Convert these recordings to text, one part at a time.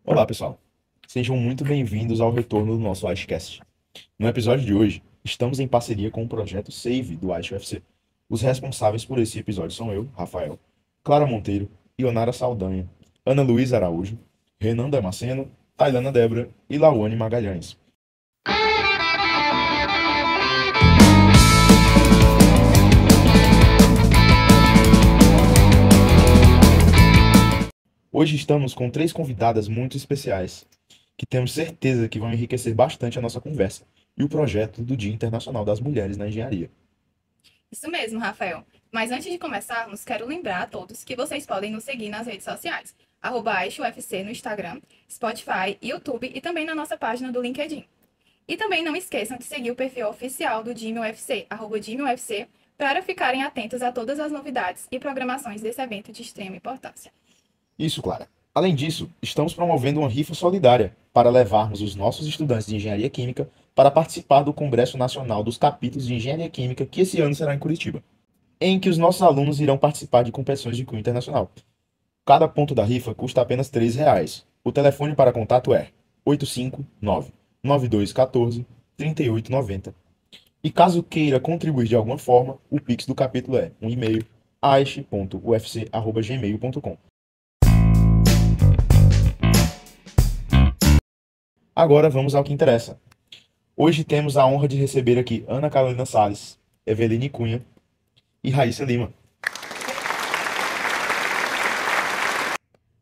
Olá, pessoal. Sejam muito bem-vindos ao retorno do nosso Icecast. No episódio de hoje, estamos em parceria com o projeto Save do Ice UFC. Os responsáveis por esse episódio são eu, Rafael, Clara Monteiro, Ionara Saldanha, Ana Luísa Araújo, Renan Damasceno, Tailana Débora e Lauane Magalhães. Hoje estamos com três convidadas muito especiais, que temos certeza que vão enriquecer bastante a nossa conversa e o projeto do Dia Internacional das Mulheres na Engenharia. Isso mesmo, Rafael. Mas antes de começarmos, quero lembrar a todos que vocês podem nos seguir nas redes sociais, @AixoUFC no Instagram, Spotify, YouTube e também na nossa página do LinkedIn. E também não esqueçam de seguir o perfil oficial do Jimmy UFC, @JimmyUFC, para ficarem atentos a todas as novidades e programações desse evento de extrema importância. Isso, Clara. Além disso, estamos promovendo uma rifa solidária para levarmos os nossos estudantes de Engenharia Química para participar do Congresso Nacional dos Capítulos de Engenharia Química, que esse ano será em Curitiba, em que os nossos alunos irão participar de competições de cunho internacional. Cada ponto da rifa custa apenas R$ 3. O telefone para contato é 859-9214-3890. E caso queira contribuir de alguma forma, o Pix do capítulo é um e-mail aish.ufc@gmail.com. Agora vamos ao que interessa. Hoje temos a honra de receber aqui Ana Carolina Salles, Eveline Cunha e Raíssa Lima.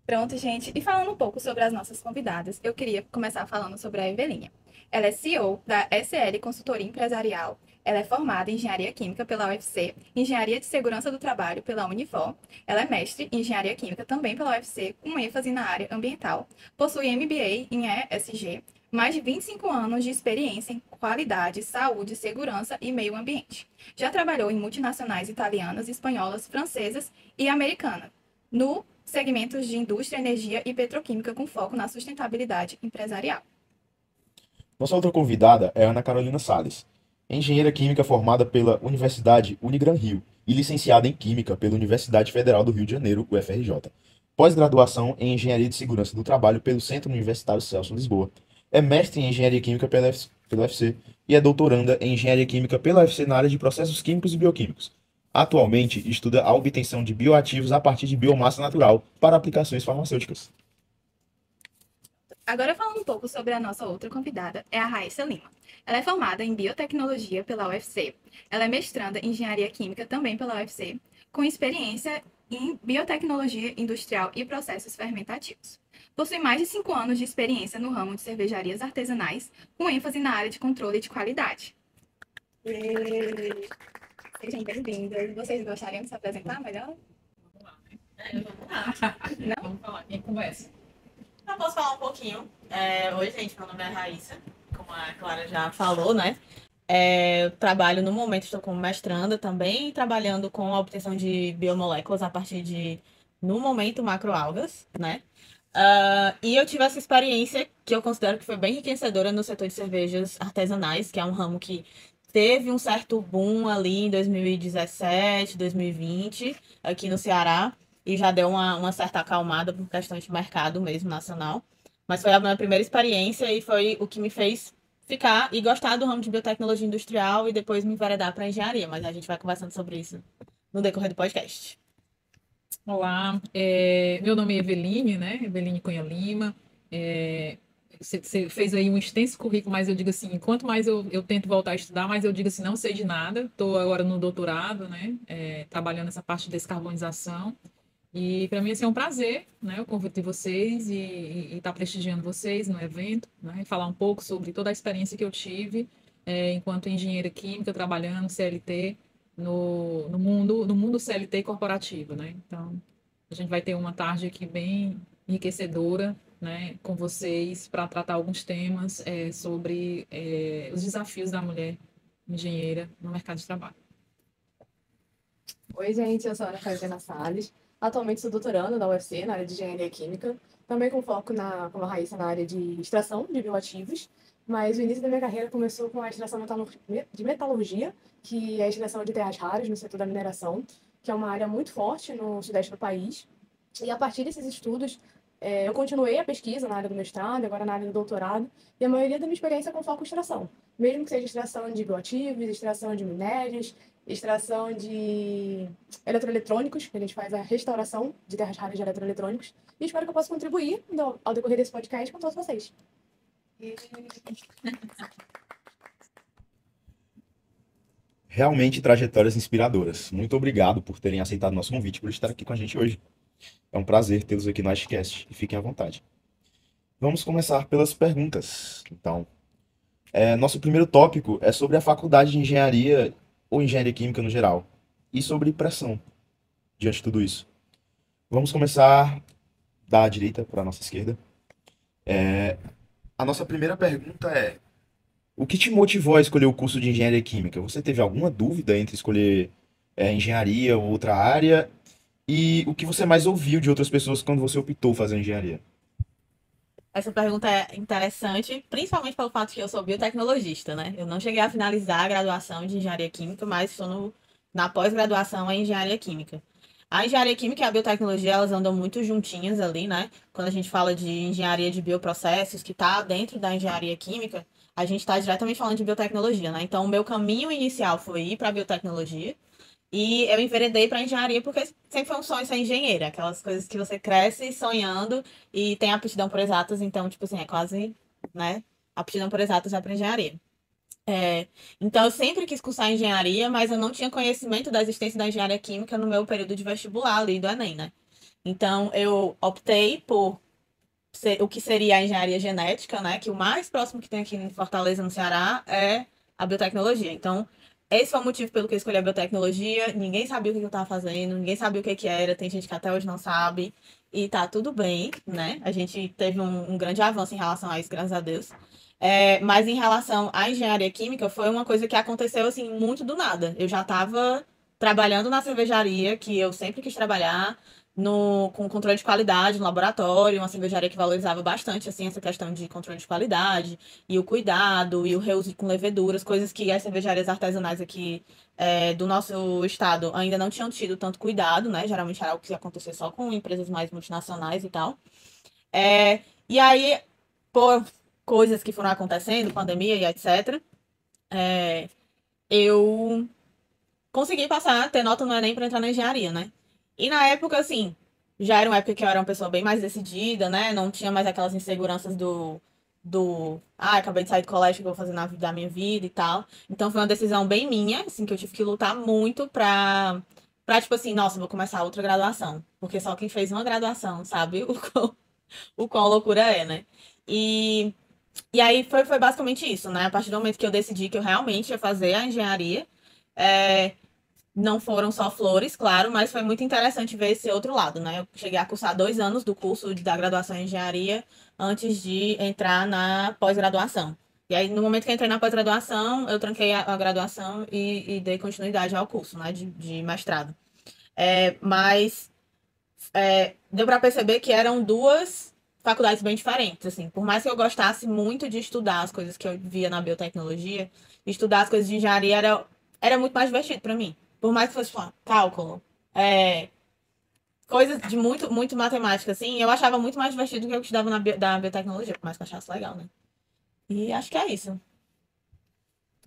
Pronto, gente. E falando um pouco sobre as nossas convidadas, eu queria começar falando sobre a Evelinha. Ela é CEO da SL Consultoria Empresarial. Ela é formada em Engenharia Química pela UFC, Engenharia de Segurança do Trabalho pela Unifor. Ela é mestre em Engenharia Química também pela UFC, com ênfase na área ambiental. Possui MBA em ESG, mais de 25 anos de experiência em qualidade, saúde, segurança e meio ambiente. Já trabalhou em multinacionais italianas, espanholas, francesas e americanas, no segmentos de indústria, energia e petroquímica com foco na sustentabilidade empresarial. Nossa outra convidada é Ana Carolina Salles, engenheira química formada pela Universidade Unigran Rio e licenciada em Química pela Universidade Federal do Rio de Janeiro, UFRJ. Pós-graduação em Engenharia de Segurança do Trabalho pelo Centro Universitário Celso Lisboa. É mestre em Engenharia Química pela UFC e é doutoranda em Engenharia Química pela UFC na área de Processos Químicos e Bioquímicos. Atualmente, estuda a obtenção de bioativos a partir de biomassa natural para aplicações farmacêuticas. Agora falando um pouco sobre a nossa outra convidada, é a Raíssa Lima. Ela é formada em biotecnologia pela UFC. Ela é mestranda em engenharia química também pela UFC, com experiência em biotecnologia industrial e processos fermentativos. Possui mais de 5 anos de experiência no ramo de cervejarias artesanais, com ênfase na área de controle de qualidade. Sejam bem-vindas. Vocês gostariam de se apresentar melhor? Vamos lá. Não? Vamos falar. Quem começa? Eu posso falar um pouquinho. Oi, gente, meu nome é Raíssa, como a Clara já falou, né? Eu trabalho no momento, estou como mestranda também, trabalhando com a obtenção de biomoléculas a partir de, no momento, macroalgas, né? E eu tive essa experiência que eu considero que foi bem enriquecedora no setor de cervejas artesanais, que é um ramo que teve um certo boom ali em 2017, 2020, aqui no Ceará, e já deu uma certa acalmada por questões de mercado mesmo nacional. Mas foi a minha primeira experiência e foi o que me fez ficar e gostar do ramo de biotecnologia industrial e depois me enveredar para engenharia. Mas a gente vai conversando sobre isso no decorrer do podcast. Olá, meu nome é Eveline, né? Eveline Cunha Lima. Você fez aí um extenso currículo, mas eu digo assim, quanto mais eu tento voltar a estudar, mais eu digo assim, não sei de nada. Estou agora no doutorado, né? Trabalhando nessa parte de descarbonização. E para mim assim, é um prazer, né? O convite de vocês e estar prestigiando vocês no evento, né? E falar um pouco sobre toda a experiência que eu tive enquanto engenheira química, trabalhando CLT no mundo CLT corporativo, né? Então, a gente vai ter uma tarde aqui bem enriquecedora, né, com vocês para tratar alguns temas sobre os desafios da mulher engenheira no mercado de trabalho. Oi, gente, eu sou a Ana Carolina Salles. Atualmente sou doutoranda na UFC, na área de engenharia química, também com foco como a Raíssa, na área de extração de bioativos. Mas o início da minha carreira começou com a extração de metalurgia, que é a extração de terras raras no setor da mineração, que é uma área muito forte no sudeste do país. E a partir desses estudos, Eu continuei a pesquisa na área do mestrado, agora na área do doutorado, e a maioria da minha experiência é com foco em extração. Mesmo que seja extração de bioativos, extração de minérios, extração de eletroeletrônicos, que a gente faz a restauração de terras raras de eletroeletrônicos, e espero que eu possa contribuir ao decorrer desse podcast com todos vocês. Realmente trajetórias inspiradoras. Muito obrigado por terem aceitado nosso convite, por estar aqui com a gente hoje. É um prazer tê-los aqui no Ashcast e fiquem à vontade. Vamos começar pelas perguntas. Então, nosso primeiro tópico é sobre a faculdade de engenharia ou engenharia química no geral e sobre pressão diante de tudo isso. Vamos começar da direita para a nossa esquerda. A nossa primeira pergunta é: o que te motivou a escolher o curso de engenharia química? Você teve alguma dúvida entre escolher engenharia ou outra área? E o que você mais ouviu de outras pessoas quando você optou fazer engenharia? Essa pergunta é interessante, principalmente pelo fato que eu sou biotecnologista, né? Eu não cheguei a finalizar a graduação de engenharia química, mas estou na pós-graduação em engenharia química. A engenharia química e a biotecnologia, elas andam muito juntinhas ali, né? Quando a gente fala de engenharia de bioprocessos, que está dentro da engenharia química, a gente está diretamente falando de biotecnologia, né? Então, o meu caminho inicial foi ir para a biotecnologia e eu enveredei para engenharia porque sempre foi um sonho ser engenheira, aquelas coisas que você cresce sonhando e tem aptidão por exatas, então, tipo assim, é quase, né? Aptidão por exatas já para engenharia. Então, eu sempre quis cursar engenharia, mas eu não tinha conhecimento da existência da engenharia química no meu período de vestibular ali do Enem, né? Então, eu optei por o que seria a engenharia genética, né? Que o mais próximo que tem aqui em Fortaleza, no Ceará, é a biotecnologia. Então, esse foi o motivo pelo que eu escolhi a biotecnologia. Ninguém sabia o que eu estava fazendo, ninguém sabia o que era. Tem gente que até hoje não sabe. E tá tudo bem, né? A gente teve um grande avanço em relação a isso, graças a Deus. Mas em relação à engenharia química, foi uma coisa que aconteceu, assim, muito do nada. Eu já estava trabalhando na cervejaria, que eu sempre quis trabalhar, com controle de qualidade no laboratório, uma cervejaria que valorizava bastante, assim, essa questão de controle de qualidade, e o cuidado, e o reuso com leveduras, coisas que as cervejarias artesanais aqui do nosso estado ainda não tinham tido tanto cuidado, né? Geralmente era algo que acontecia só com empresas mais multinacionais e tal. E aí, por coisas que foram acontecendo, pandemia e etc., eu consegui passar, ter nota no Enem para entrar na engenharia, né? E na época, assim, já era uma época que eu era uma pessoa bem mais decidida, né? Não tinha mais aquelas inseguranças acabei de sair do colégio, o que eu vou fazer da minha vida e tal. Então foi uma decisão bem minha, assim, que eu tive que lutar muito tipo assim, nossa, vou começar outra graduação. Porque só quem fez uma graduação sabe o quão loucura é, né? E aí foi basicamente isso, né? A partir do momento que eu decidi que eu realmente ia fazer a engenharia, não foram só flores, claro, mas foi muito interessante ver esse outro lado, né? Eu cheguei a cursar 2 anos do curso da graduação em engenharia antes de entrar na pós-graduação. E aí, no momento que eu entrei na pós-graduação, eu tranquei a graduação e dei continuidade ao curso, né, de mestrado. Mas deu para perceber que eram duas faculdades bem diferentes, assim. Por mais que eu gostasse muito de estudar as coisas que eu via na biotecnologia, estudar as coisas de engenharia era muito mais divertido para mim. Por mais que fosse cálculo, coisas de muito, muito matemática, assim, eu achava muito mais divertido do que eu estudava da biotecnologia, por mais que eu achasse legal, né? E acho que é isso. Muito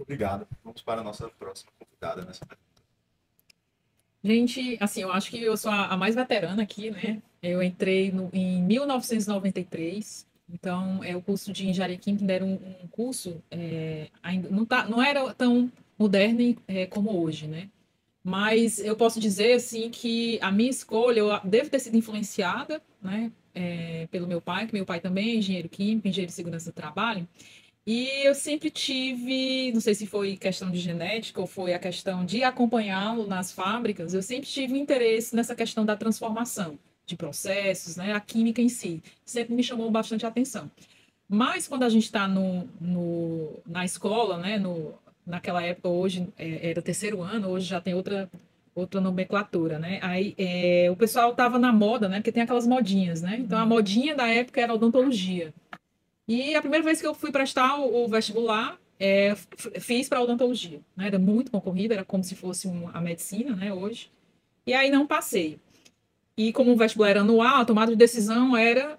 obrigado. Vamos para a nossa próxima convidada nessa pergunta. Gente, assim, eu acho que eu sou a mais veterana aqui, né? Eu entrei em 1993, então o curso de engenharia química ainda era um curso, ainda não era tão moderno como hoje, né? Mas eu posso dizer, assim, que a minha escolha, eu devo ter sido influenciada, né, pelo meu pai, que meu pai também é engenheiro químico, engenheiro de segurança do trabalho, e eu sempre tive, não sei se foi questão de genética ou foi a questão de acompanhá-lo nas fábricas, eu sempre tive interesse nessa questão da transformação de processos, né, a química em si, sempre me chamou bastante a atenção. Mas quando a gente está na escola, né, naquela época, hoje era o terceiro ano, hoje já tem outra nomenclatura, né? Aí o pessoal estava na moda, né? Porque tem aquelas modinhas, né? Então a modinha da época era odontologia. E a primeira vez que eu fui prestar o vestibular, fiz para odontologia, né? Era muito concorrida, era como se fosse a medicina, né? Hoje. E aí não passei. E como o vestibular era anual, a tomada de decisão era,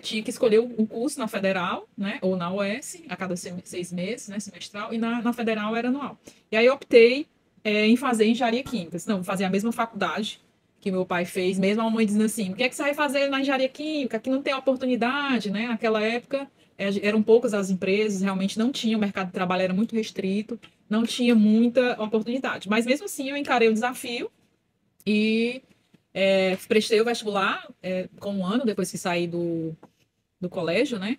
tinha que escolher um curso na federal, né, ou na UES, a cada 6 meses, né, semestral, e na federal era anual. E aí eu optei em fazer engenharia química. Não, vou fazer a mesma faculdade que meu pai fez, mesmo a mãe dizendo assim, o que é que você vai fazer na engenharia química? Aqui não tem oportunidade, né? Naquela época eram poucas as empresas, realmente não tinha, o mercado de trabalho era muito restrito, não tinha muita oportunidade. Mas mesmo assim eu encarei o desafio e prestei o vestibular com um ano depois que saí do colégio, né?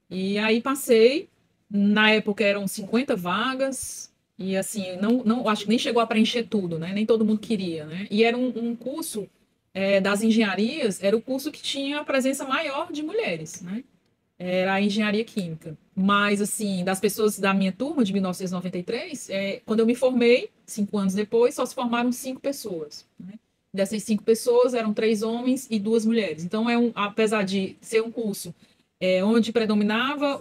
E aí passei. Na época eram 50 vagas, e assim, não, acho que nem chegou a preencher tudo, né? Nem todo mundo queria, né? E era um curso das engenharias, era o curso que tinha a presença maior de mulheres, né? Era a engenharia química. Mas, assim, das pessoas da minha turma de 1993, quando eu me formei, 5 anos depois, só se formaram 5 pessoas, né? Dessas 5 pessoas, eram 3 homens e 2 mulheres. Então, apesar de ser um curso onde predominava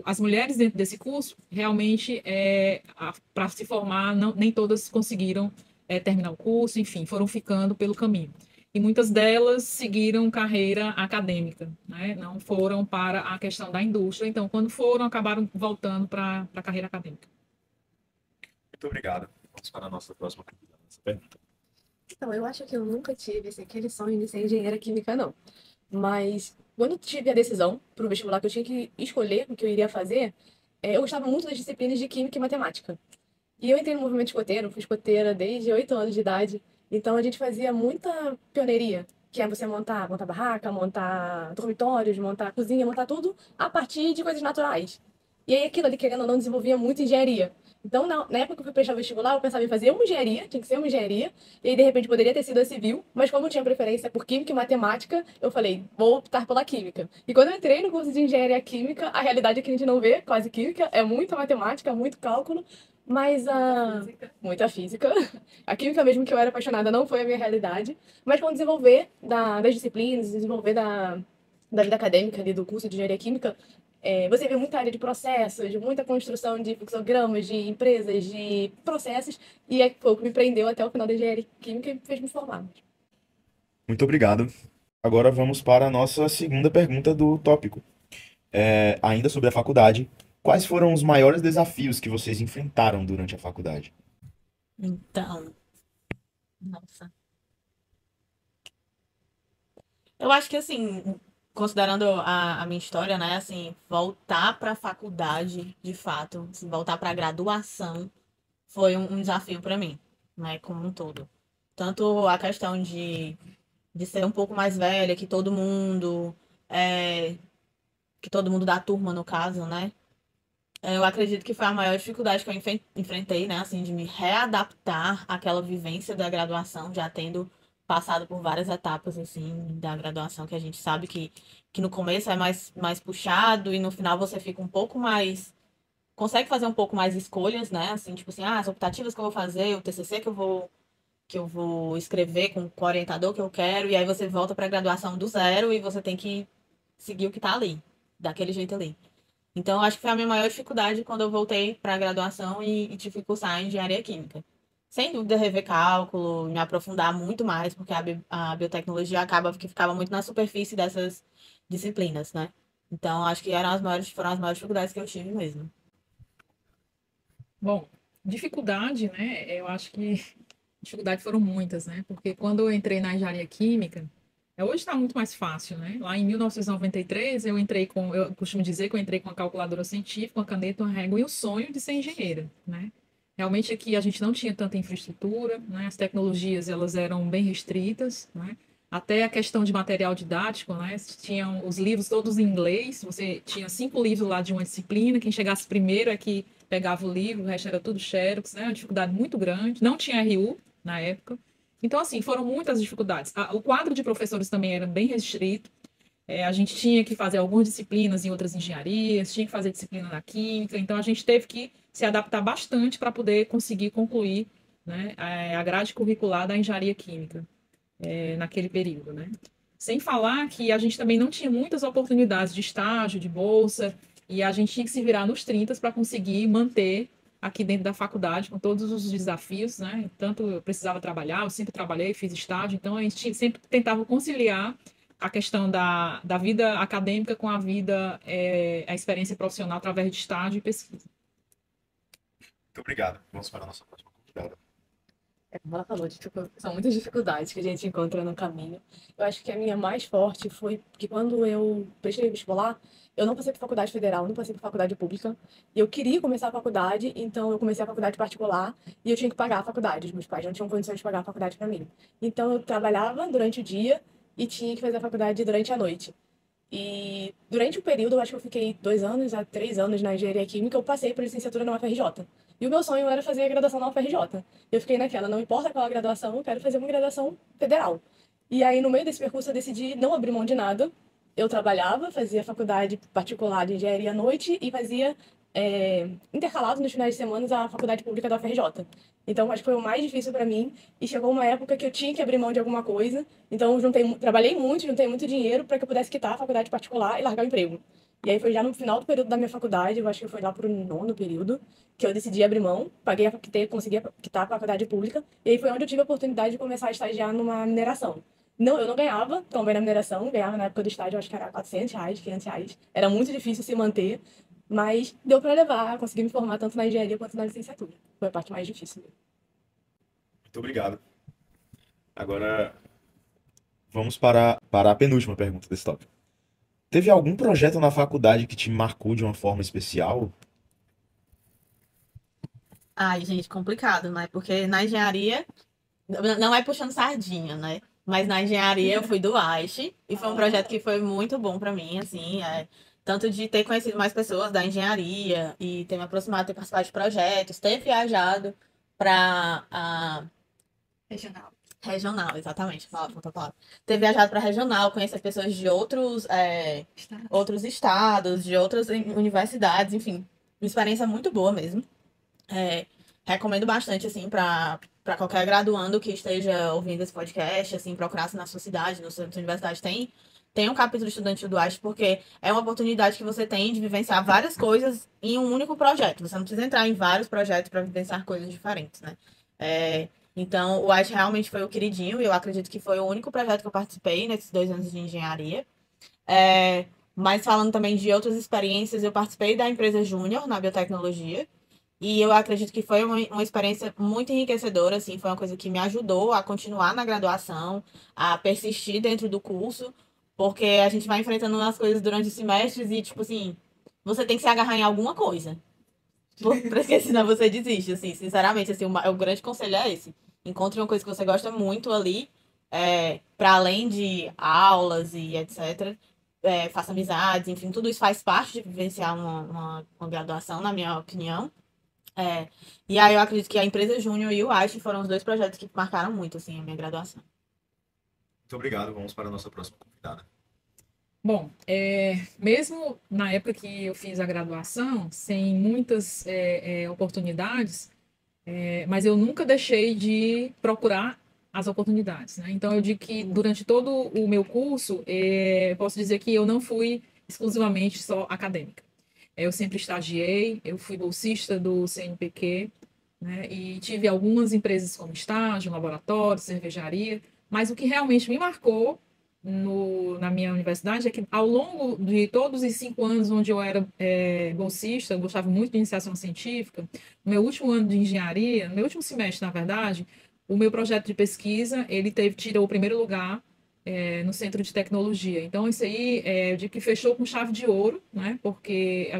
as mulheres dentro desse curso, realmente, para se formar, nem todas conseguiram terminar o curso, enfim, foram ficando pelo caminho. E muitas delas seguiram carreira acadêmica, né? Não foram para a questão da indústria. Então, quando foram, acabaram voltando para a carreira acadêmica. Muito obrigado. Vamos para a nossa próxima pergunta. Então, eu acho que eu nunca tive aquele sonho de ser engenheira química, não. Mas quando eu tive a decisão para o vestibular que eu tinha que escolher o que eu iria fazer, eu gostava muito das disciplinas de química e matemática. E eu entrei no movimento escoteiro, fui escoteira desde 8 anos de idade. Então a gente fazia muita pioneiria, que é você montar barraca, montar dormitórios, montar cozinha, montar tudo a partir de coisas naturais. E aí aquilo ali, querendo ou não, desenvolvia muito engenharia. Então, na época que eu fui prestar vestibular, eu pensava em fazer uma engenharia, tinha que ser uma engenharia, e aí, de repente, poderia ter sido a civil, mas como eu tinha preferência por química e matemática, eu falei, vou optar pela química. E quando eu entrei no curso de engenharia química, a realidade é que a gente não vê quase química, é muita matemática, muito cálculo, mas muita física. A química mesmo que eu era apaixonada não foi a minha realidade, mas com o desenvolver das disciplinas, desenvolver da vida acadêmica ali do curso de engenharia química, você vê muita área de processos, muita construção de fluxogramas, de empresas, de processos, e foi o que me prendeu até o final da engenharia química e fez me formar. Muito obrigado. Agora vamos para a nossa segunda pergunta do tópico. Ainda sobre a faculdade, quais foram os maiores desafios que vocês enfrentaram durante a faculdade? Então, nossa. Eu acho que, assim, considerando a minha história, né, assim, voltar para a faculdade, de fato, assim, voltar para a graduação, foi um desafio para mim, né, como um todo. Tanto a questão de ser um pouco mais velha que todo mundo da turma, no caso, né? Eu acredito que foi a maior dificuldade que eu enfrentei, né? Assim, de me readaptar àquela vivência da graduação, já tendo passado por várias etapas, assim, da graduação, que a gente sabe que no começo é mais puxado e no final você fica um pouco mais. Consegue fazer um pouco mais escolhas, né? Assim, tipo assim, as optativas que eu vou fazer, o TCC que eu vou escrever com o orientador que eu quero, e aí você volta para a graduação do zero e você tem que seguir o que tá ali, daquele jeito ali. Então, eu acho que foi a minha maior dificuldade quando eu voltei para a graduação e tive que cursar engenharia química. Sem dúvida, rever cálculo, me aprofundar muito mais, porque a biotecnologia acaba que ficava muito na superfície dessas disciplinas, né? Então, acho que foram as maiores dificuldades que eu tive mesmo. Bom, dificuldade, né? Eu acho que dificuldades foram muitas, né? Porque quando eu entrei na engenharia química, hoje está muito mais fácil, né? Lá em 1993, eu costumo dizer que eu entrei com a calculadora científica, uma caneta, uma régua e o sonho de ser engenheira, né? Realmente aqui a gente não tinha tanta infraestrutura, né? As tecnologias, elas eram bem restritas, né? Até a questão de material didático, né? Tinham os livros todos em inglês, você tinha 5 livros lá de uma disciplina, quem chegasse primeiro é que pegava o livro, o resto era tudo xerox, né? Uma dificuldade muito grande, não tinha RU na época. Então, assim, foram muitas dificuldades. O quadro de professores também era bem restrito. A gente tinha que fazer algumas disciplinas em outras engenharias, tinha que fazer disciplina na química. Então, a gente teve que se adaptar bastante para poder conseguir concluir, né, a grade curricular da engenharia química naquele período, né? Sem falar que a gente também não tinha muitas oportunidades de estágio, de bolsa, e a gente tinha que se virar nos 30 para conseguir manter aqui dentro da faculdade, com todos os desafios, né? Tanto eu precisava trabalhar, eu sempre trabalhei, fiz estágio, então a gente sempre tentava conciliar a questão da vida acadêmica com a vida, a experiência profissional através de estágio e pesquisa. Muito obrigado. Vamos para a nossa próxima convidada. Como ela falou, são muitas dificuldades que a gente encontra no caminho. Eu acho que a minha mais forte foi que quando eu prestei vestibular, eu não passei por faculdade federal, não passei por faculdade pública. E eu queria começar a faculdade, então eu comecei a faculdade particular e eu tinha que pagar a faculdade. Os meus pais não tinham condições de pagar a faculdade para mim. Então eu trabalhava durante o dia e tinha que fazer a faculdade durante a noite. E durante o período, eu acho que eu fiquei 2 anos a 3 anos na engenharia química, eu passei por licenciatura na UFRJ. E o meu sonho era fazer a graduação na UFRJ. Eu fiquei naquela, não importa qual a graduação, eu quero fazer uma graduação federal. E aí, no meio desse percurso, eu decidi não abrir mão de nada. Eu trabalhava, fazia faculdade particular de engenharia à noite e fazia intercalado nos finais de semana a faculdade pública da UFRJ. Então, acho que foi o mais difícil para mim. E chegou uma época que eu tinha que abrir mão de alguma coisa. Então, trabalhei muito, juntei muito dinheiro para que eu pudesse quitar a faculdade particular e largar o emprego. E aí foi já no final do período da minha faculdade, eu acho que foi lá pro 9º período, que eu decidi abrir mão, consegui quitar a faculdade pública, e aí foi onde eu tive a oportunidade de começar a estagiar numa mineração. Não, eu não ganhava tão bem na mineração, ganhava na época do estágio, eu acho que era R$ 400, R$ 500. Era muito difícil se manter, mas deu para levar, consegui me formar tanto na engenharia quanto na licenciatura. Foi a parte mais difícil. Muito obrigado. Agora, vamos para a penúltima pergunta desse tópico. Teve algum projeto na faculdade que te marcou de uma forma especial? Ai, gente, complicado, né? Porque na engenharia, não é puxando sardinha, né? Mas na engenharia eu fui do AISH e foi um projeto que foi muito bom para mim, assim, tanto de ter conhecido mais pessoas da engenharia e ter me aproximado, ter participado de projetos, ter viajado para a Regional. regional, exatamente, falta a palavra. Ter viajado para regional, conhecer pessoas de outros estados, de outras universidades, enfim, uma experiência muito boa mesmo. Recomendo bastante, assim, para qualquer graduando que esteja ouvindo esse podcast, assim, procurasse na sua cidade, na sua universidade, tem um capítulo estudante do AISH, porque é uma oportunidade que você tem de vivenciar várias coisas em um único projeto. Você não precisa entrar em vários projetos para vivenciar coisas diferentes, né? Então, o AISH realmente foi o queridinho, e eu acredito que foi o único projeto que eu participei nesses 2 anos de engenharia. Mas falando também de outras experiências, eu participei da empresa Júnior na biotecnologia, e eu acredito que foi uma experiência muito enriquecedora, assim, foi uma coisa que me ajudou a continuar na graduação, a persistir dentro do curso, porque a gente vai enfrentando as coisas durante os semestres e, tipo assim, você tem que se agarrar em alguma coisa. Porque senão você desiste, assim, sinceramente, assim, o grande conselho é esse. Encontre uma coisa que você gosta muito ali, para além de aulas e etc. Faça amizades, enfim, tudo isso faz parte de vivenciar uma graduação, na minha opinião. E aí eu acredito que a empresa Júnior e o AISH foram os 2 projetos que marcaram muito, assim, a minha graduação. Muito obrigado. Vamos para a nossa próxima convidada. Bom, mesmo na época que eu fiz a graduação, sem muitas oportunidades, mas eu nunca deixei de procurar as oportunidades, né? Então, eu digo que durante todo o meu curso, posso dizer que eu não fui exclusivamente só acadêmica. Eu sempre estagiei, eu fui bolsista do CNPq, né? E tive algumas empresas como estágio, laboratório, cervejaria, mas o que realmente me marcou na minha universidade é que ao longo de todos os 5 anos onde eu era bolsista, eu gostava muito de iniciação científica, no meu último ano de engenharia, no meu último semestre, na verdade, o meu projeto de pesquisa, ele tirou o primeiro lugar no Centro de Tecnologia. Então, isso aí, eu digo que fechou com chave de ouro, né? Porque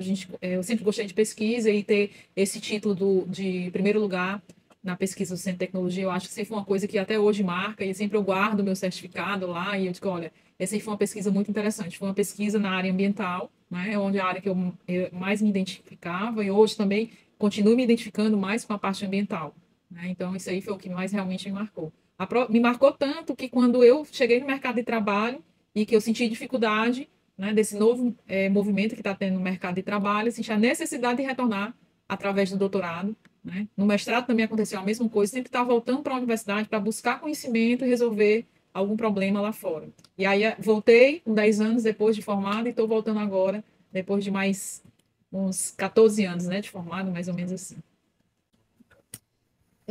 eu sempre gostei de pesquisa e ter esse título de primeiro lugar na pesquisa do Centro de Tecnologia, eu acho que isso foi uma coisa que até hoje marca, e sempre eu guardo o meu certificado lá, e eu digo, olha, essa aí foi uma pesquisa muito interessante, foi uma pesquisa na área ambiental, né? Onde a área que eu mais me identificava, e hoje também continuo me identificando mais com a parte ambiental, né? Então, isso aí foi o que mais realmente me marcou. Me marcou tanto que quando eu cheguei no mercado de trabalho e que eu senti dificuldade, né, desse novo movimento que está tendo no mercado de trabalho, eu senti a necessidade de retornar através do doutorado, né? No mestrado também aconteceu a mesma coisa, sempre estava voltando para a universidade para buscar conhecimento e resolver algum problema lá fora. E aí voltei 10 anos depois de formada e estou voltando agora, depois de mais uns 14 anos, né, de formado, mais ou menos assim.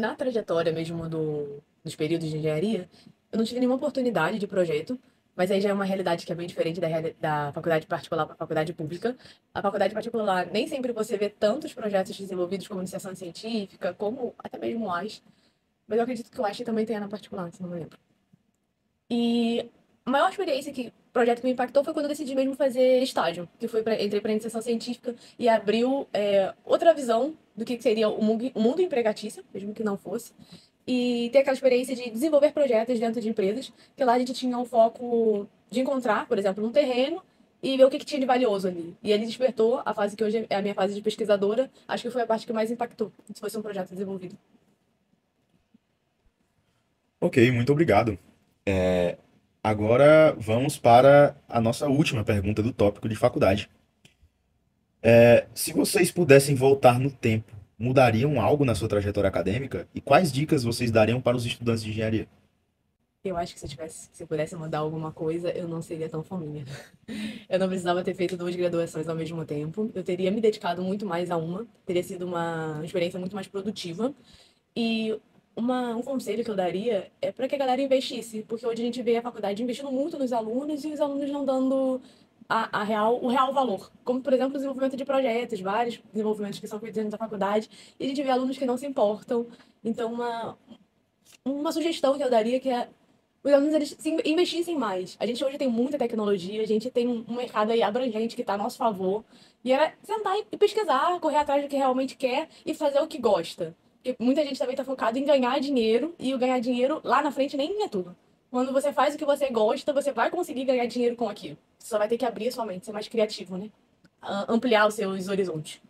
na trajetória mesmo dos períodos de engenharia, eu não tive nenhuma oportunidade de projeto, mas aí já é uma realidade que é bem diferente da faculdade particular para a faculdade pública. A faculdade particular, nem sempre você vê tantos projetos desenvolvidos como iniciação científica, como até mesmo o AIS, mas eu acredito que o AIS também tenha na particular, se não me lembro. E a maior experiência projeto que me impactou foi quando eu decidi mesmo fazer estágio, que foi entrei para iniciação científica e abriu outra visão do que seria o mundo empregatício, mesmo que não fosse, e ter aquela experiência de desenvolver projetos dentro de empresas, que lá a gente tinha o foco de encontrar, por exemplo, um terreno e ver o que tinha de valioso ali. E ele despertou a fase que hoje é a minha fase de pesquisadora, acho que foi a parte que mais impactou, se fosse um projeto desenvolvido. Ok, muito obrigado. Agora vamos para a nossa última pergunta do tópico de faculdade. Se vocês pudessem voltar no tempo, mudariam algo na sua trajetória acadêmica? E quais dicas vocês dariam para os estudantes de engenharia? Eu acho que se eu pudesse mudar alguma coisa, eu não seria tão fominha. Eu não precisava ter feito 2 graduações ao mesmo tempo. Eu teria me dedicado muito mais a uma. Teria sido uma experiência muito mais produtiva. E um conselho que eu daria é para que a galera investisse. Porque hoje a gente vê a faculdade investindo muito nos alunos e os alunos não dando o real valor. Como, por exemplo, o desenvolvimento de projetos, vários desenvolvimentos que são feitos dentro da faculdade. E a gente vê alunos que não se importam. Então, uma sugestão que eu daria que é os alunos eles investissem mais. A gente hoje tem muita tecnologia, a gente tem um mercado aí abrangente que está a nosso favor. E era sentar e pesquisar, correr atrás do que realmente quer e fazer o que gosta. Porque muita gente também está focada em ganhar dinheiro, e o ganhar dinheiro lá na frente nem é tudo. Quando você faz o que você gosta, você vai conseguir ganhar dinheiro com aquilo. Você só vai ter que abrir a sua mente, ser mais criativo, né? Ampliar os seus horizontes.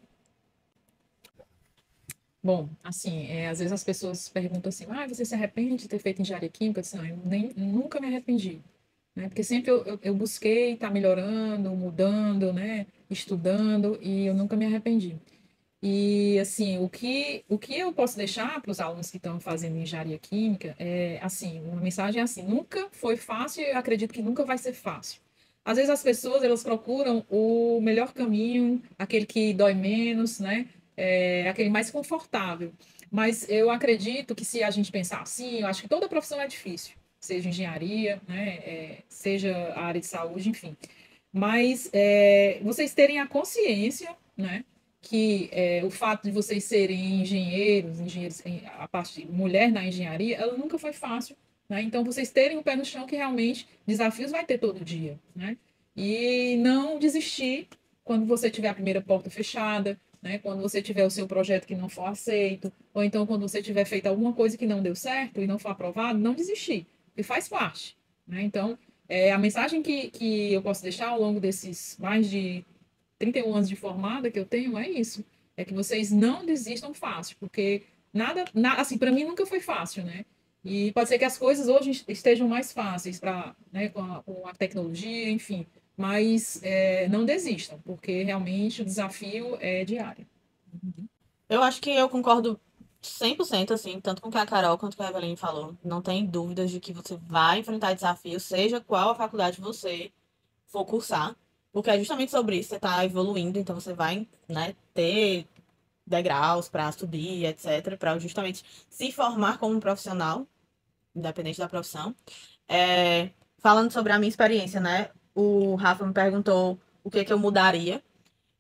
Bom, assim, às vezes as pessoas perguntam assim, você se arrepende de ter feito engenharia química? Eu disse, não, nunca me arrependi, né? Porque sempre eu busquei estar melhorando, mudando, né? Estudando, e eu nunca me arrependi. E, assim, o que eu posso deixar para os alunos que estão fazendo engenharia química assim, uma mensagem é assim, nunca foi fácil e eu acredito que nunca vai ser fácil. Às vezes as pessoas, elas procuram o melhor caminho, aquele que dói menos, né? Aquele mais confortável. Mas eu acredito que se a gente pensar assim, eu acho que toda profissão é difícil, seja engenharia, né? Seja a área de saúde, enfim. Mas vocês terem a consciência, né? Que o fato de vocês serem engenheiros, a parte de mulher na engenharia, ela nunca foi fácil, né? Então, vocês terem o pé no chão que realmente desafios vai ter todo dia, né? E não desistir quando você tiver a primeira porta fechada, né? Quando você tiver o seu projeto que não for aceito, ou então quando você tiver feito alguma coisa que não deu certo e não for aprovado, não desistir, porque faz parte, né? Então, a mensagem que eu posso deixar ao longo desses mais de 31 anos de formada que eu tenho é isso. É que vocês não desistam fácil, porque assim, para mim nunca foi fácil, né? E pode ser que as coisas hoje estejam mais fáceis né, com a tecnologia, enfim. Mas não desistam, porque realmente o desafio é diário. Eu acho que eu concordo 100%, assim, tanto com o que a Carol quanto com a Evelyn falou. Não tem dúvidas de que você vai enfrentar desafios, seja qual a faculdade você for cursar, porque é justamente sobre isso, você está evoluindo, então você vai, né, ter degraus para subir, etc., para justamente se formar como um profissional, independente da profissão. Falando sobre a minha experiência, né, o Rafa me perguntou o que eu mudaria.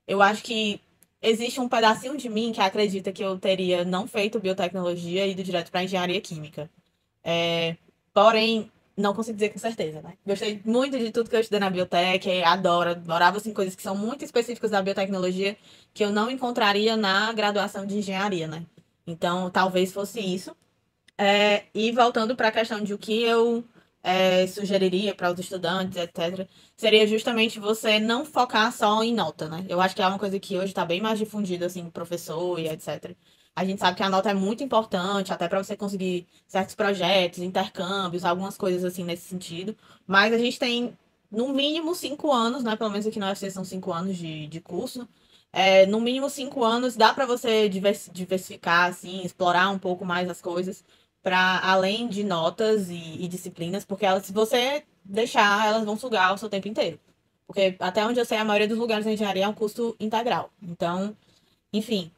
Eu acho que existe um pedacinho de mim que acredita que eu teria não feito biotecnologia e ido direto para engenharia química. Porém, não consigo dizer com certeza, né? Gostei muito de tudo que eu estudei na biotech, adorava assim, coisas que são muito específicas da biotecnologia que eu não encontraria na graduação de engenharia, né? Então, talvez fosse isso. E voltando para a questão de o que eu sugeriria para os estudantes, etc., seria justamente você não focar só em nota, né? Eu acho que é uma coisa que hoje está bem mais difundida, assim, professor e etc. A gente sabe que a nota é muito importante, até para você conseguir certos projetos, intercâmbios, algumas coisas assim nesse sentido. Mas a gente tem, no mínimo, 5 anos, né? Pelo menos aqui na UFC são 5 anos de curso. No mínimo 5 anos dá para você diversificar, assim, explorar um pouco mais as coisas, para além de notas e disciplinas, porque elas, se você deixar, elas vão sugar o seu tempo inteiro. Porque até onde eu sei, a maioria dos lugares da engenharia é um curso integral. Então, enfim.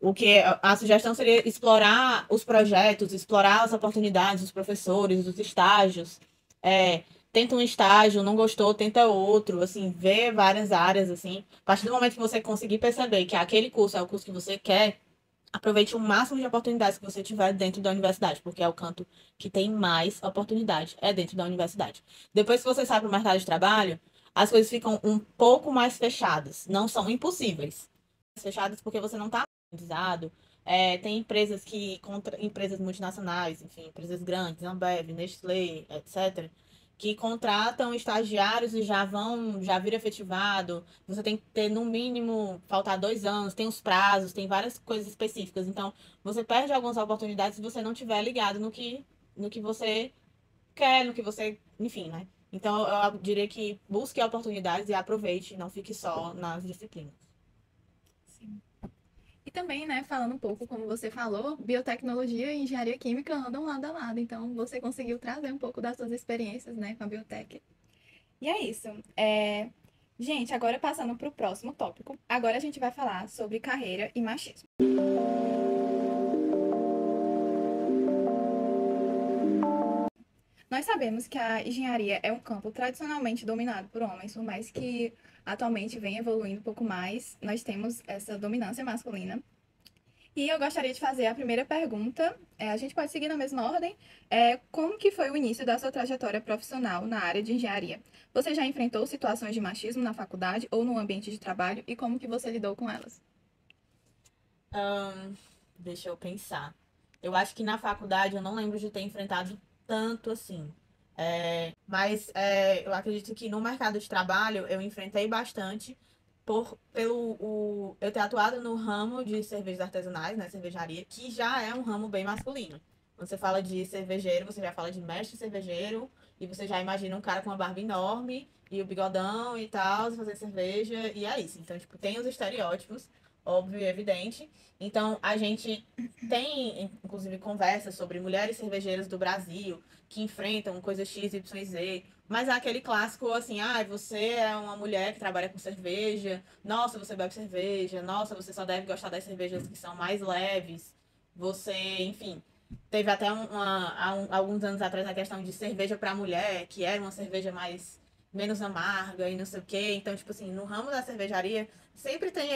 O que a sugestão seria explorar os projetos, explorar as oportunidades dos professores, dos estágios. Tenta um estágio, não gostou, tenta outro, assim, ver várias áreas, assim. A partir do momento que você conseguir perceber que aquele curso é o curso que você quer, aproveite o máximo de oportunidades que você tiver dentro da universidade, porque é o canto que tem mais oportunidade, é dentro da universidade. Depois que você sai para o mercado de trabalho, as coisas ficam um pouco mais fechadas. Não são impossíveis. Fechadas porque você não está organizado. Tem empresas empresas multinacionais, enfim, empresas grandes, Ambev, Nestlé, etc., que contratam estagiários e já vira efetivado. Você tem que ter, no mínimo, faltar 2 anos, tem os prazos, tem várias coisas específicas. Então, você perde algumas oportunidades se você não tiver ligado no que você quer, no que você, enfim, né? Então, eu diria que busque oportunidades e aproveite, não fique só nas disciplinas. Sim. E também, né, falando um pouco, como você falou, biotecnologia e engenharia química andam lado a lado. Então, você conseguiu trazer um pouco das suas experiências, né, com a biotec. E é isso. Gente, agora passando para o próximo tópico. Agora a gente vai falar sobre carreira e machismo. Nós sabemos que a engenharia é um campo tradicionalmente dominado por homens, por mais que atualmente venha evoluindo um pouco mais, nós temos essa dominância masculina. E eu gostaria de fazer a primeira pergunta, a gente pode seguir na mesma ordem, como que foi o início da sua trajetória profissional na área de engenharia? Você já enfrentou situações de machismo na faculdade ou no ambiente de trabalho e como que você lidou com elas? Deixa eu pensar. Eu acho que na faculdade eu não lembro de ter enfrentado tanto assim. Mas eu acredito que no mercado de trabalho eu enfrentei bastante eu ter atuado no ramo de cervejas artesanais, né, cervejaria, que já é um ramo bem masculino. Quando você fala de cervejeiro, você já fala de mestre cervejeiro, e você já imagina um cara com uma barba enorme e o bigodão e tal, fazer cerveja, e é isso. Então, tipo, tem os estereótipos, óbvio e evidente. Então, a gente tem, inclusive, conversas sobre mulheres cervejeiras do Brasil que enfrentam coisas X, Y, Z. Mas é aquele clássico assim, você é uma mulher que trabalha com cerveja, nossa, você bebe cerveja, nossa, você só deve gostar das cervejas que são mais leves. Você, enfim, teve até alguns anos atrás a questão de cerveja para mulher, que era uma cerveja menos amarga e não sei o quê. Então, tipo assim, no ramo da cervejaria sempre tem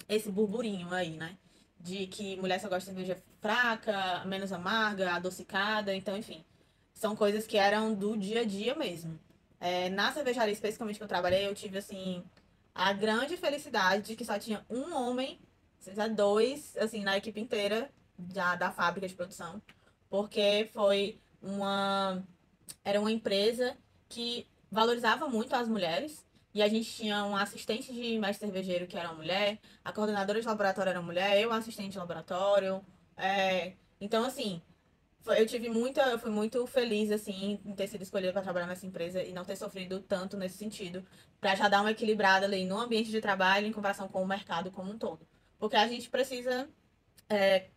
esse burburinho aí, né? De que mulher só gosta de cerveja fraca, menos amarga, adocicada, então, enfim. São coisas que eram do dia a dia mesmo. Na cervejaria, especificamente que eu trabalhei, eu tive, assim, a grande felicidade de que só tinha um homem, seja dois, assim, na equipe inteira da fábrica de produção. Porque era uma empresa que valorizava muito as mulheres. E a gente tinha um assistente de mestre cervejeiro que era uma mulher, a coordenadora de laboratório era uma mulher, eu assistente de laboratório. Então, assim, eu fui muito feliz, assim, em ter sido escolhida para trabalhar nessa empresa e não ter sofrido tanto nesse sentido, para já dar uma equilibrada ali no ambiente de trabalho em comparação com o mercado como um todo. Porque a gente precisa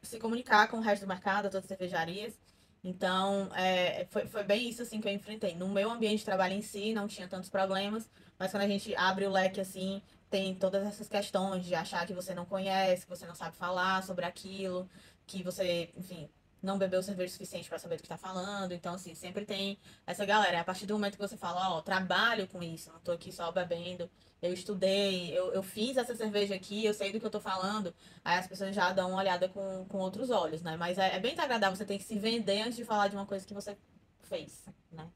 se comunicar com o resto do mercado, todas as cervejarias. Então, foi bem isso, assim, que eu enfrentei. No meu ambiente de trabalho em si, não tinha tantos problemas, mas quando a gente abre o leque, assim, tem todas essas questões de achar que você não conhece, que você não sabe falar sobre aquilo, que você, enfim, não bebeu cerveja suficiente para saber do que está falando. Então, assim, sempre tem essa galera. A partir do momento que você fala, ó, trabalho com isso, não tô aqui só bebendo, eu estudei, eu fiz essa cerveja aqui, eu sei do que eu tô falando, aí as pessoas já dão uma olhada com outros olhos, né? Mas é bem desagradável, você tem que se vender antes de falar de uma coisa que você fez, né?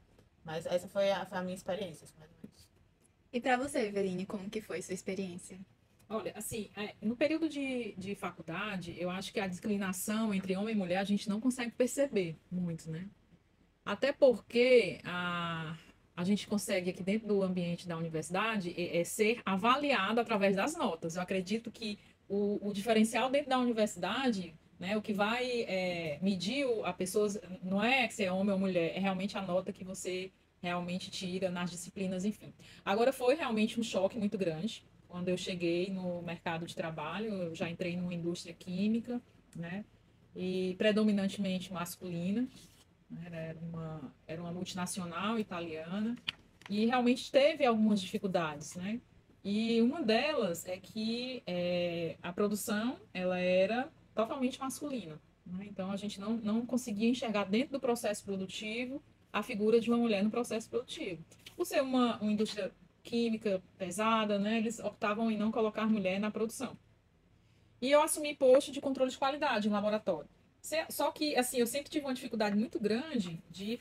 Mas essa foi a minha experiência, mais ou menos. E para você, Everine, como que foi sua experiência? Olha, assim, no período de faculdade, eu acho que a discriminação entre homem e mulher a gente não consegue perceber muito, né? Até porque a gente consegue aqui dentro do ambiente da universidade ser avaliado através das notas. Eu acredito que o diferencial dentro da universidade, né, o que vai medir a pessoa não é se é homem ou mulher, é realmente a nota que você realmente tira nas disciplinas, enfim. Agora foi realmente um choque muito grande. Quando eu cheguei no mercado de trabalho, eu já entrei numa indústria química, né, e predominantemente masculina. Era uma multinacional italiana e realmente teve algumas dificuldades, né? E uma delas é que a produção ela era totalmente masculina, né? Então a gente não conseguia enxergar dentro do processo produtivo a figura de uma mulher no processo produtivo. Por ser uma indústria química pesada, né, eles optavam em não colocar mulher na produção. E eu assumi posto de controle de qualidade em laboratório. Só que, assim, eu sempre tive uma dificuldade muito grande de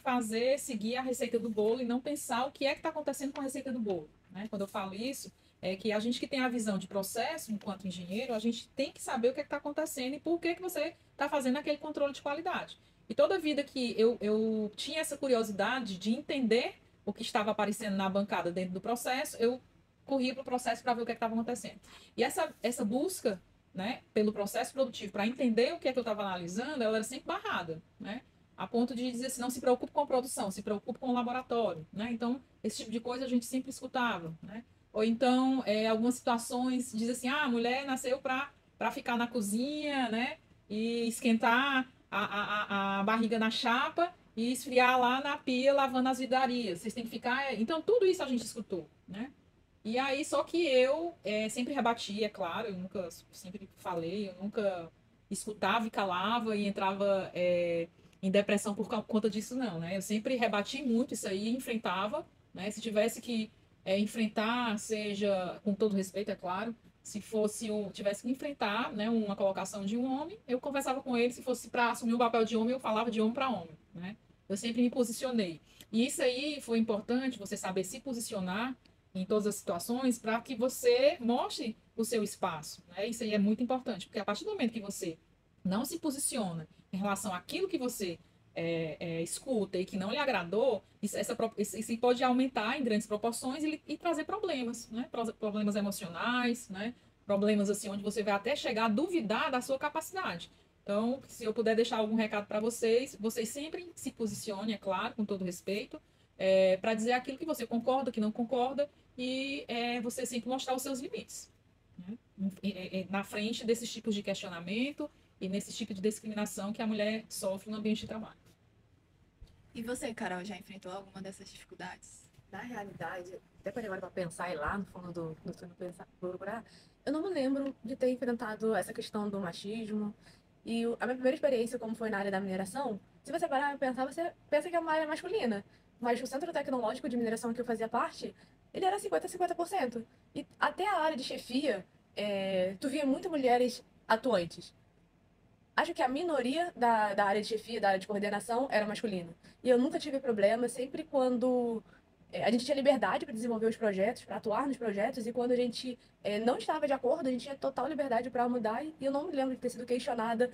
seguir a receita do bolo e não pensar o que é que está acontecendo com a receita do bolo, né? Quando eu falo isso, é que a gente que tem a visão de processo, enquanto engenheiro, a gente tem que saber o que é que está acontecendo e por que que você está fazendo aquele controle de qualidade. E toda vida que eu tinha essa curiosidade de entender o que estava aparecendo na bancada dentro do processo, eu corria para o processo para ver o que é estava acontecendo. E essa busca, né, pelo processo produtivo, para entender o que é que eu estava analisando, ela era sempre barrada, né? A ponto de dizer assim, não se preocupe com a produção, se preocupe com o laboratório, né? Então, esse tipo de coisa a gente sempre escutava, né? Ou então, algumas situações diz assim, a mulher nasceu para ficar na cozinha, né? E esquentar a barriga na chapa e esfriar lá na pia lavando as vidarias. Vocês têm que ficar. Então, tudo isso a gente escutou, né? E aí, só que eu sempre rebati, é claro, eu nunca, sempre falei, eu nunca escutava e calava e entrava em depressão por conta disso, não, né? Eu sempre rebati muito isso aí, enfrentava, né? Se tivesse que enfrentar, seja, com todo respeito, é claro, se fosse tivesse que enfrentar, né, uma colocação de um homem, eu conversava com ele, se fosse para assumir o papel de homem, eu falava de homem para homem, né? Eu sempre me posicionei. E isso aí foi importante, você saber se posicionar em todas as situações para que você mostre o seu espaço, né? Isso aí é muito importante, porque a partir do momento que você não se posiciona em relação àquilo que você escuta e que não lhe agradou, isso pode aumentar em grandes proporções e trazer problemas, né? Problemas emocionais, né? Problemas assim onde você vai até chegar a duvidar da sua capacidade. Então, se eu puder deixar algum recado para vocês sempre se posicionem, é claro, com todo respeito, para dizer aquilo que você concorda, que não concorda, e você sempre mostrar os seus limites, né? Na frente desses tipos de questionamento e nesse tipo de discriminação que a mulher sofre no ambiente de trabalho. E você, Carol, já enfrentou alguma dessas dificuldades? Na realidade, até quando eu olho para pensar e lá no fundo do túnel pensar, procurar, eu não me lembro de ter enfrentado essa questão do machismo. E a minha primeira experiência, como foi na área da mineração, se você parar para pensar, você pensa que é uma área masculina. Mas o centro tecnológico de mineração que eu fazia parte, ele era 50-50%. E até a área de chefia, tu via muitas mulheres atuantes. Acho que a minoria da área de chefia, da área de coordenação, era masculina. E eu nunca tive problema, sempre quando a gente tinha liberdade para desenvolver os projetos, para atuar nos projetos, e quando a gente não estava de acordo, a gente tinha total liberdade para mudar. E eu não me lembro de ter sido questionada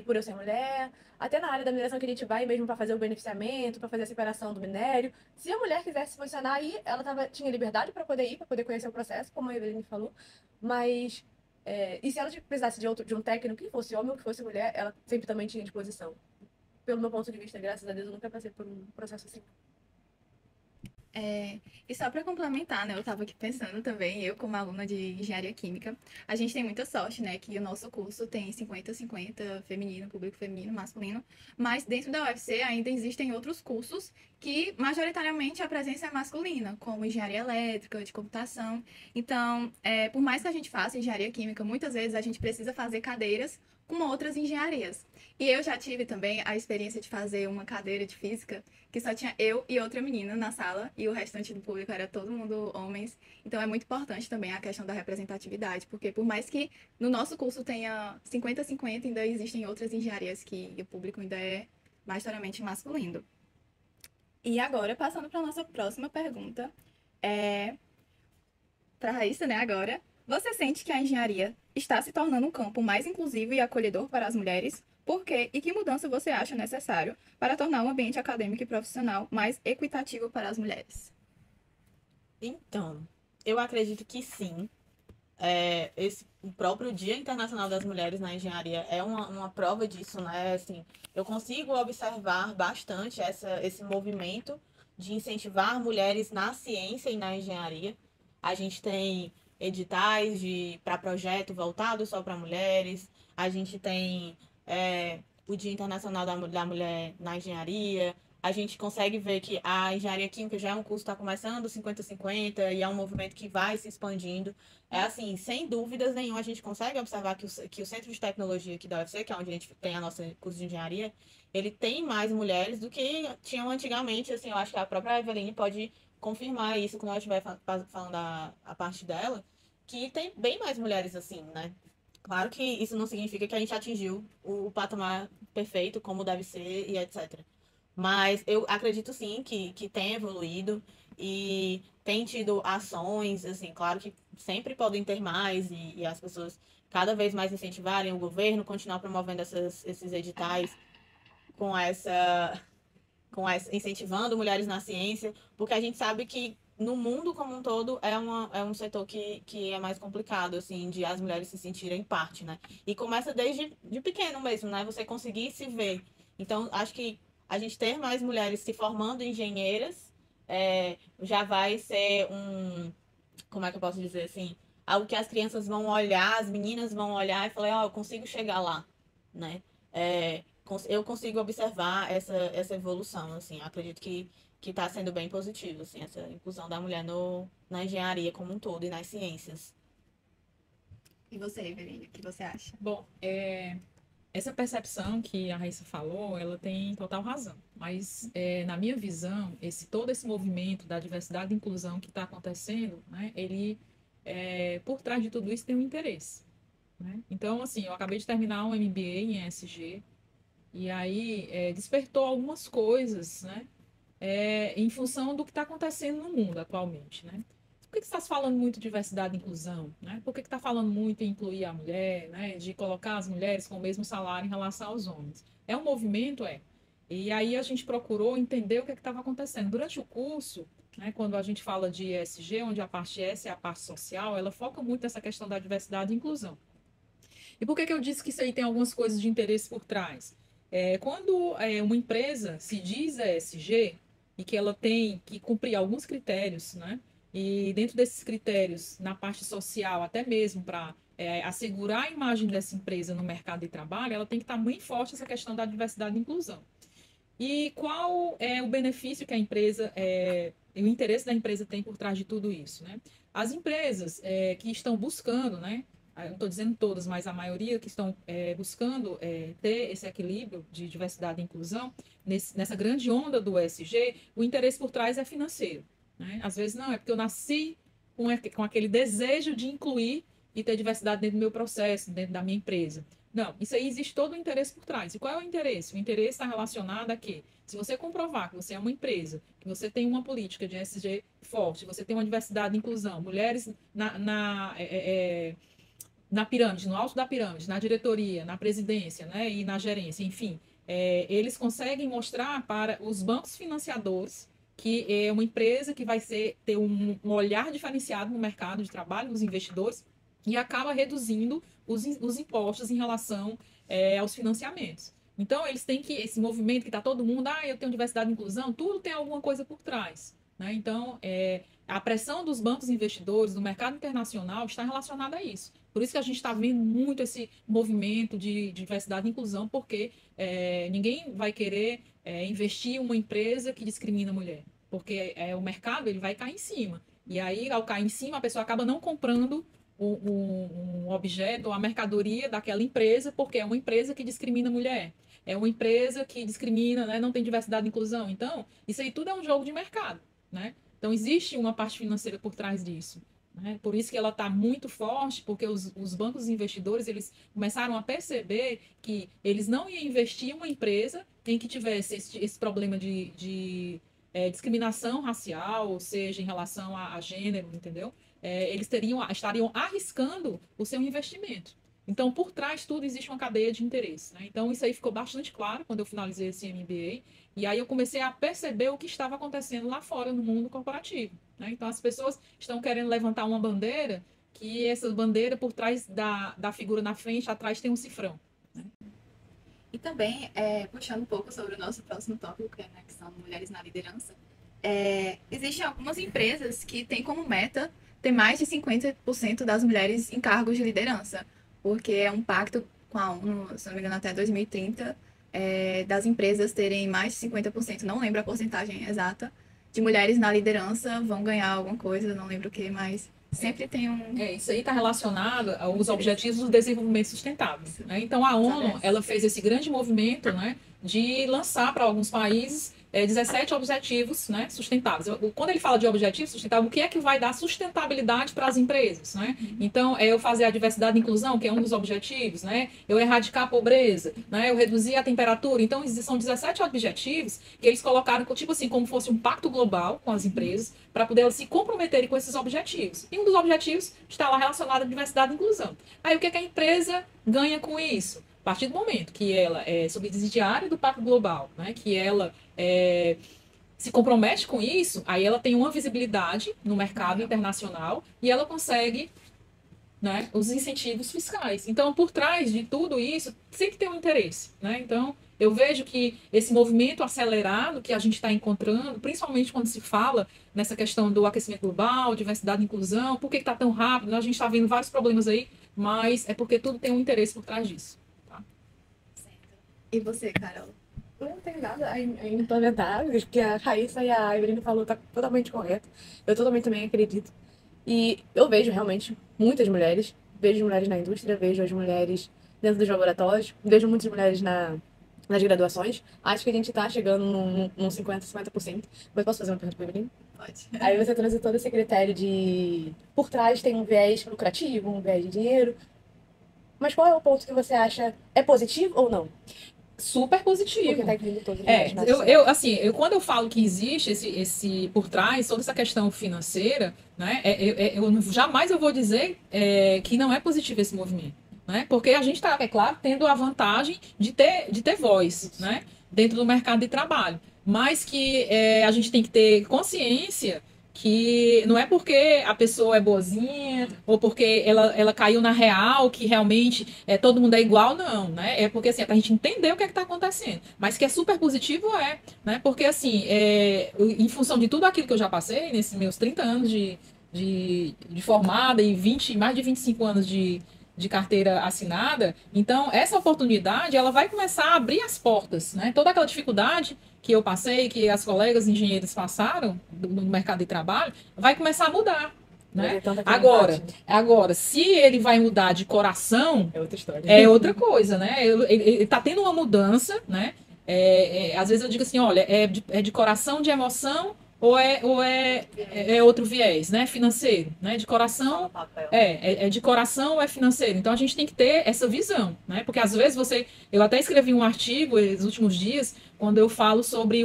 por eu ser mulher. Até na área da mineração que a gente vai mesmo para fazer o beneficiamento, para fazer a separação do minério. Se a mulher quisesse se posicionar aí, ela tinha liberdade para poder ir, para poder conhecer o processo, como a Eveline falou. Mas e se ela precisasse de um técnico que fosse homem ou que fosse mulher, ela sempre também tinha disposição. Pelo meu ponto de vista, graças a Deus, eu nunca passei por um processo assim. E só para complementar, né, eu estava aqui pensando também, eu como aluna de engenharia química, a gente tem muita sorte, né, que o nosso curso tem 50-50 feminino, público feminino, masculino, mas dentro da UFC ainda existem outros cursos que majoritariamente a presença é masculina, como engenharia elétrica, de computação. Então, por mais que a gente faça engenharia química, muitas vezes a gente precisa fazer cadeiras com outras engenharias. E eu já tive também a experiência de fazer uma cadeira de física que só tinha eu e outra menina na sala e o restante do público era todo mundo homens. Então é muito importante também a questão da representatividade, porque por mais que no nosso curso tenha 50-50, ainda existem outras engenharias que o público ainda é majoritariamente masculino. E agora, passando para a nossa próxima pergunta, para a Raíssa, né, agora. Você sente que a engenharia está se tornando um campo mais inclusivo e acolhedor para as mulheres? Por quê? E que mudança você acha necessário para tornar o ambiente acadêmico e profissional mais equitativo para as mulheres? Então, eu acredito que sim. O próprio Dia Internacional das Mulheres na Engenharia é uma prova disso, né? Assim, eu consigo observar bastante esse movimento de incentivar mulheres na ciência e na engenharia. A gente tem editais para projeto voltado só para mulheres, a gente tem o Dia Internacional da Mulher na Engenharia, a gente consegue ver que a engenharia química já é um curso que está começando 50-50 e é um movimento que vai se expandindo. É assim, sem dúvidas nenhuma, a gente consegue observar que o Centro de Tecnologia aqui da UFC, que é onde a gente tem a nossa curso de engenharia, ele tem mais mulheres do que tinham antigamente. Assim, eu acho que a própria Eveline pode confirmar isso quando ela estiver falando a parte dela, que tem bem mais mulheres assim, né? Claro que isso não significa que a gente atingiu o patamar perfeito, como deve ser e etc. Mas eu acredito sim que tem evoluído e tem tido ações, assim, claro que sempre podem ter mais e as pessoas cada vez mais incentivarem o governo, continuar promovendo esses editais com incentivando mulheres na ciência, porque a gente sabe que no mundo como um todo é um setor que é mais complicado, assim, de as mulheres se sentirem parte, né? E começa desde de pequeno mesmo, né? Você conseguir se ver. Então, acho que a gente ter mais mulheres se formando engenheiras já vai ser como é que eu posso dizer assim? Algo que as crianças vão olhar, as meninas vão olhar e falar, ó, eu consigo chegar lá, né? Eu consigo observar essa evolução, assim, acredito que está sendo bem positivo, assim, essa inclusão da mulher na engenharia como um todo e nas ciências. E você, Eveline, o que você acha? Bom, essa percepção que a Raíssa falou, ela tem total razão. Mas, na minha visão, todo esse movimento da diversidade e inclusão que está acontecendo, né, ele, por trás de tudo isso, tem um interesse. Né? Então, assim, eu acabei de terminar um MBA em ESG, e aí despertou algumas coisas, né, em função do que está acontecendo no mundo atualmente, né? Por que você está falando muito de diversidade e inclusão? Né? Por que está falando muito em incluir a mulher, né? De colocar as mulheres com o mesmo salário em relação aos homens? É um movimento, é. E aí a gente procurou entender o que estava acontecendo. Durante o curso, né, quando a gente fala de ESG, onde a parte S é a parte social, ela foca muito nessa questão da diversidade e inclusão. E por que eu disse que isso aí tem algumas coisas de interesse por trás? Quando uma empresa se diz ESG e que ela tem que cumprir alguns critérios, né? E dentro desses critérios, na parte social, até mesmo para assegurar a imagem dessa empresa no mercado de trabalho, ela tem que estar muito forte essa questão da diversidade e inclusão. E qual é o benefício que a empresa, o interesse da empresa tem por trás de tudo isso, né? As empresas que estão buscando, né? Eu não estou dizendo todas, mas a maioria que estão buscando ter esse equilíbrio de diversidade e inclusão, nessa grande onda do ESG, o interesse por trás é financeiro. Né? Às vezes não, é porque eu nasci com aquele desejo de incluir e ter diversidade dentro do meu processo, dentro da minha empresa. Não, isso aí existe todo o interesse por trás. E qual é o interesse? O interesse está relacionado a quê? Se você comprovar que você é uma empresa, que você tem uma política de ESG forte, você tem uma diversidade e inclusão, mulheres na pirâmide, no alto da pirâmide, na diretoria, na presidência, né, e na gerência, enfim, eles conseguem mostrar para os bancos financiadores que é uma empresa que vai ter um olhar diferenciado no mercado de trabalho, nos investidores, e acaba reduzindo os impostos em relação aos financiamentos. Então, eles têm que, esse movimento que está todo mundo, eu tenho diversidade e inclusão, tudo tem alguma coisa por trás. Né? Então, a pressão dos bancos investidores, do mercado internacional, está relacionada a isso. Por isso que a gente está vendo muito esse movimento de diversidade e inclusão, porque ninguém vai querer investir em uma empresa que discrimina a mulher. Porque o mercado ele vai cair em cima. E aí, ao cair em cima, a pessoa acaba não comprando um objeto ou a mercadoria daquela empresa, porque é uma empresa que discrimina a mulher. É uma empresa que discrimina, né, não tem diversidade e inclusão. Então, isso aí tudo é um jogo de mercado. Né? Então, existe uma parte financeira por trás disso. Né? Por isso que ela está muito forte, porque os bancos investidores eles começaram a perceber que eles não iam investir em uma empresa em que tivesse esse problema de discriminação racial, ou seja, em relação a gênero, entendeu? Eles estariam arriscando o seu investimento. Então, por trás de tudo, existe uma cadeia de interesse. Né? Então, isso aí ficou bastante claro quando eu finalizei esse MBA. E aí eu comecei a perceber o que estava acontecendo lá fora no mundo corporativo. Né? Então, as pessoas estão querendo levantar uma bandeira, que essa bandeira, por trás da figura na frente, atrás tem um cifrão. Né? E também, puxando um pouco sobre o nosso próximo tópico, né, que são mulheres na liderança, existem algumas empresas que têm como meta ter mais de 50% das mulheres em cargos de liderança, porque é um pacto com a ONU, se não me engano, até 2030, das empresas terem mais de 50%, não lembro a porcentagem exata, de mulheres na liderança vão ganhar alguma coisa, não lembro o que, mas sempre tem um... Isso aí está relacionado aos Objetivos do Desenvolvimento Sustentável, né? Então, a ONU, ela fez esse grande movimento, né, de lançar para alguns países 17 objetivos, né, sustentáveis. Quando ele fala de objetivos sustentáveis, o que é que vai dar sustentabilidade para as empresas, né? Então, eu fazer a diversidade e inclusão, que é um dos objetivos, né? Eu erradicar a pobreza, né? Eu reduzir a temperatura. Então, são 17 objetivos que eles colocaram, tipo assim, como fosse um pacto global com as empresas, para poder elas se comprometerem com esses objetivos. E um dos objetivos está lá relacionado à diversidade e inclusão. Aí, o que é que a empresa ganha com isso? A partir do momento que ela é subsidiária do Pacto Global, né, que ela se compromete com isso, aí ela tem uma visibilidade no mercado internacional e ela consegue, né, os incentivos fiscais. Então, por trás de tudo isso, sempre tem um interesse, né? Então, eu vejo que esse movimento acelerado que a gente está encontrando, principalmente quando se fala nessa questão do aquecimento global, diversidade e inclusão, por que está tão rápido? A gente está vendo vários problemas aí, mas é porque tudo tem um interesse por trás disso. E você, Carol? Não tem nada a implementar, o que a Raíssa e a Evelina falou tá totalmente correto. Eu totalmente também acredito. E eu vejo realmente muitas mulheres, vejo mulheres na indústria, vejo as mulheres dentro dos laboratórios, vejo muitas mulheres nas graduações. Acho que a gente está chegando num 50%. Mas posso fazer uma pergunta para a Evelina? Pode. Aí você trouxe todo esse critério de... Por trás tem um viés lucrativo, um viés de dinheiro. Mas qual é o ponto que você acha é positivo ou não? Super positivo. Porque tá incluindo todos os Quando eu falo que existe esse por trás, toda essa questão financeira, né, jamais eu vou dizer que não é positivo esse movimento, né, porque a gente está, é claro, tendo a vantagem de ter voz, né, dentro do mercado de trabalho, mas que a gente tem que ter consciência que não é porque a pessoa é boazinha ou porque ela caiu na real que realmente todo mundo é igual, não, né? É porque assim, a gente entender o que é que está acontecendo. Mas que é super positivo, né? Porque assim, em função de tudo aquilo que eu já passei, nesses meus 30 anos de formada e mais de 25 anos de carteira assinada, então essa oportunidade ela vai começar a abrir as portas, né? Toda aquela dificuldade que eu passei, que as colegas engenheiras passaram no mercado de trabalho, vai começar a mudar, né? Agora, se ele vai mudar de coração, É outra história. É outra coisa, né? Ele tá tendo uma mudança, né? Às vezes eu digo assim, olha, é de coração, de emoção, ou é outro viés, né? Financeiro, né? De coração, é de coração ou é financeiro. Então a gente tem que ter essa visão, né? Porque às vezes eu até escrevi um artigo nos últimos dias, quando eu falo sobre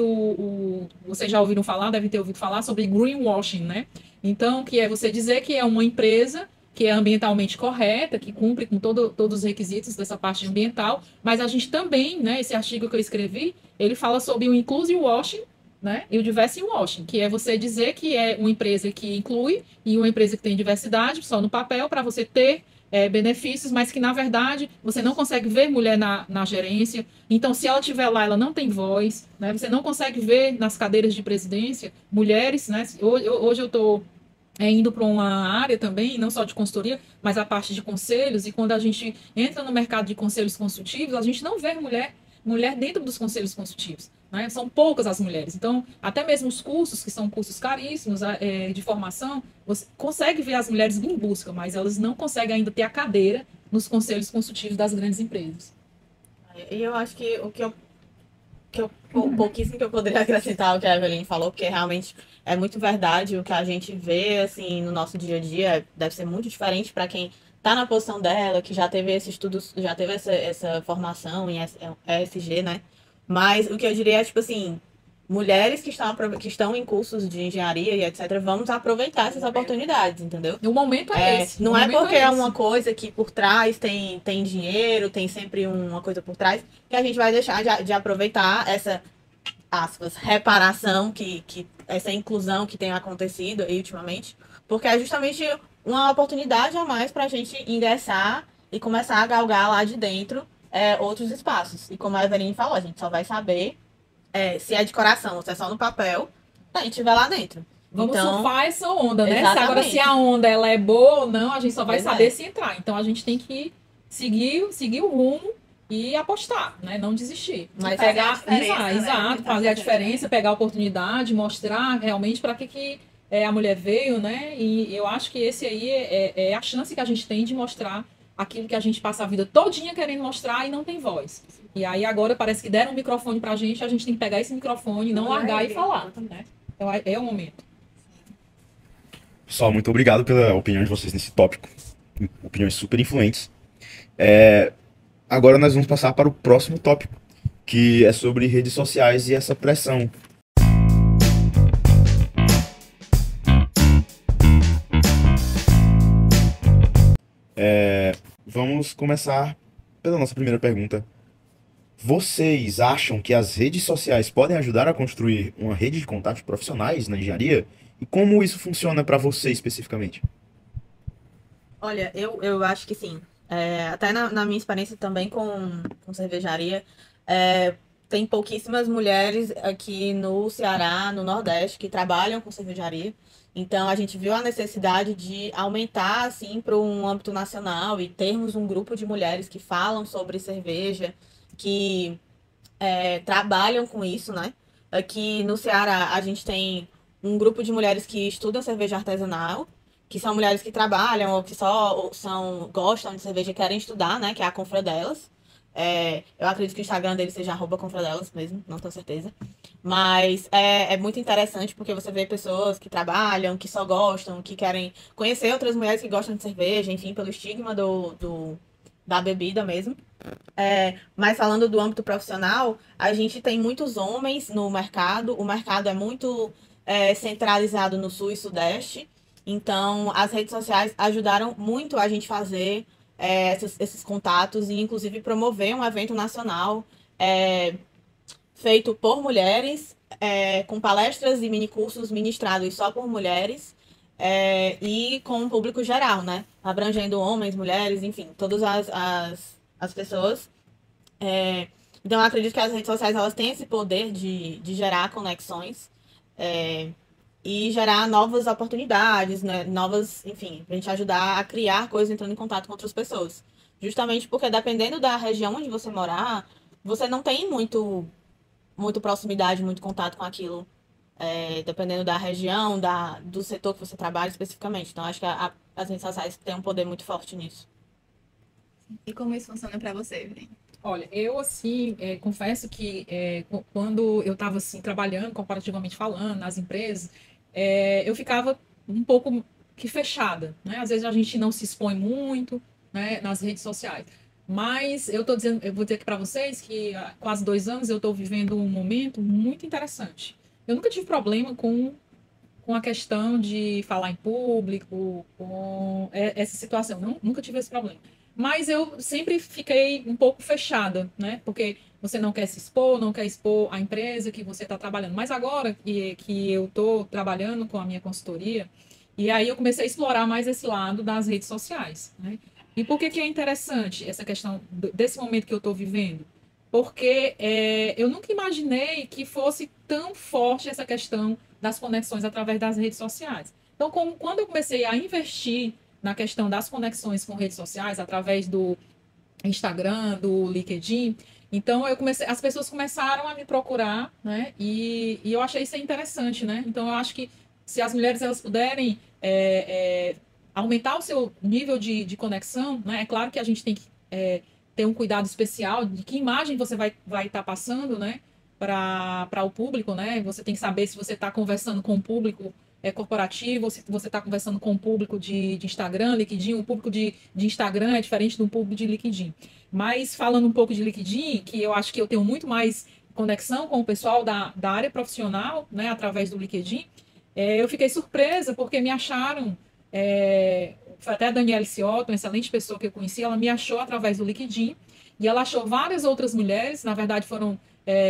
vocês já ouviram falar, devem ter ouvido falar sobre greenwashing, né? Então, que é você dizer que é uma empresa que é ambientalmente correta, que cumpre com todos os requisitos dessa parte ambiental, mas a gente também, né? Esse artigo que eu escrevi, ele fala sobre o inclusive washing, né? E o diversity washing, que é você dizer que é uma empresa que inclui e uma empresa que tem diversidade só no papel para você ter benefícios, mas que na verdade você não consegue ver mulher na gerência. Então, se ela estiver lá, ela não tem voz, né? Você não consegue ver nas cadeiras de presidência mulheres, né? Hoje eu estou indo para uma área também, não só de consultoria, mas a parte de conselhos, e quando a gente entra no mercado de conselhos consultivos, a gente não vê mulher dentro dos conselhos consultivos, né? São poucas as mulheres. Então, até mesmo os cursos, que são cursos caríssimos de formação, você consegue ver as mulheres em busca, mas elas não conseguem ainda ter a cadeira nos conselhos consultivos das grandes empresas. E eu acho que pouquíssimo que eu poderia acrescentar ao que a Evelyn falou, porque realmente é muito verdade o que a gente vê assim no nosso dia a dia, deve ser muito diferente para quem está na posição dela, que já teve esse estudo, já teve essa formação em ESG, né? Mas o que eu diria é, tipo assim, mulheres que estão em cursos de engenharia e etc., vamos aproveitar essas oportunidades, entendeu? O momento é esse. Não é porque é uma coisa que por trás tem dinheiro, tem sempre uma coisa por trás, que a gente vai deixar de aproveitar essa, aspas, reparação, essa inclusão que tem acontecido aí ultimamente, porque é justamente uma oportunidade a mais para a gente ingressar e começar a galgar lá de dentro outros espaços. E como a Evelyn falou, a gente só vai saber se é de coração ou se é só no papel, a gente vai lá dentro. Vamos então, surfar essa onda, né? exatamente. Agora, se a onda ela é boa ou não, a gente só vai saber se entrar. Então, a gente tem que seguir o rumo, e apostar, né? Não desistir. Mas fazer a Pegar, diferença, né? exato, Tentar fazer a diferença, pegar a oportunidade, mostrar realmente para que a mulher veio, né? E eu acho que esse aí é a chance que a gente tem de mostrar aquilo que a gente passa a vida todinha querendo mostrar e não tem voz. E aí agora parece que deram um microfone pra gente tem que pegar esse microfone, não largar e falar, né? Então é o momento. Pessoal, muito obrigado pela opinião de vocês nesse tópico. Opiniões super influentes. Agora nós vamos passar para o próximo tópico, que é sobre redes sociais e essa pressão. Vamos começar pela nossa primeira pergunta. Vocês acham que as redes sociais podem ajudar a construir uma rede de contatos profissionais na engenharia? E como isso funciona para você especificamente? Olha, eu acho que sim. Até na minha experiência também com cervejaria, tem pouquíssimas mulheres aqui no Ceará, no Nordeste, que trabalham com cervejaria. Então, a gente viu a necessidade de aumentar, assim, para um âmbito nacional e termos um grupo de mulheres que falam sobre cerveja, que trabalham com isso, né? Aqui no Ceará, a gente tem um grupo de mulheres que estudam cerveja artesanal, que são mulheres que trabalham ou que gostam de cerveja e querem estudar, né? Que é a Confradelas. Eu acredito que o Instagram dele seja @Confradelas mesmo, não tenho certeza. Mas é muito interessante porque você vê pessoas que trabalham, que só gostam, que querem conhecer outras mulheres que gostam de cerveja, enfim, pelo estigma da bebida mesmo. Mas falando do âmbito profissional, a gente tem muitos homens no mercado, o mercado é muito centralizado no Sul e Sudeste, então as redes sociais ajudaram muito a gente fazer esses contatos e inclusive promover um evento nacional feito por mulheres, com palestras e minicursos ministrados só por mulheres, e com o público geral, né? Abrangendo homens, mulheres, enfim, todas as pessoas. Então, eu acredito que as redes sociais elas têm esse poder de gerar conexões e gerar novas oportunidades, né? Novas, enfim, pra gente ajudar a criar coisas entrando em contato com outras pessoas. Justamente porque dependendo da região onde você morar, você não tem muito proximidade, muito contato com aquilo. Dependendo da região, do setor que você trabalha especificamente. Então, acho que as redes sociais têm um poder muito forte nisso. E como isso funciona para você, Evelyn? Olha, eu assim, confesso que quando eu estava assim trabalhando, comparativamente falando, nas empresas, eu ficava um pouco que fechada, né? Às vezes a gente não se expõe muito, né, nas redes sociais. Mas eu vou dizer aqui para vocês que há quase 2 anos eu estou vivendo um momento muito interessante. Eu nunca tive problema com a questão de falar em público, com essa situação. Nunca tive esse problema. Mas eu sempre fiquei um pouco fechada, né? Porque você não quer se expor, não quer expor a empresa que você está trabalhando. Mas agora que eu estou trabalhando com a minha consultoria, e aí eu comecei a explorar mais esse lado das redes sociais, né? E por que é interessante essa questão desse momento que eu estou vivendo? Porque eu nunca imaginei que fosse tão forte essa questão das conexões através das redes sociais. Então, quando eu comecei a investir na questão das conexões com redes sociais, através do Instagram, do LinkedIn, então as pessoas começaram a me procurar, né? E eu achei isso interessante, né? Então, eu acho que se as mulheres elas puderem aumentar o seu nível de conexão, né? É claro que a gente tem que ter um cuidado especial de que imagem você vai estar passando, né? Para o público, né? Você tem que saber se você está conversando com o público corporativo, se você está conversando com o público de Instagram, LinkedIn. O público de Instagram é diferente do público de LinkedIn. Mas falando um pouco de LinkedIn, que eu acho que eu tenho muito mais conexão com o pessoal da área profissional, né? Através do LinkedIn, eu fiquei surpresa porque me acharam. Foi até a Daniela Ciotto, uma excelente pessoa que eu conheci, ela me achou através do LinkedIn e ela achou várias outras mulheres, na verdade foram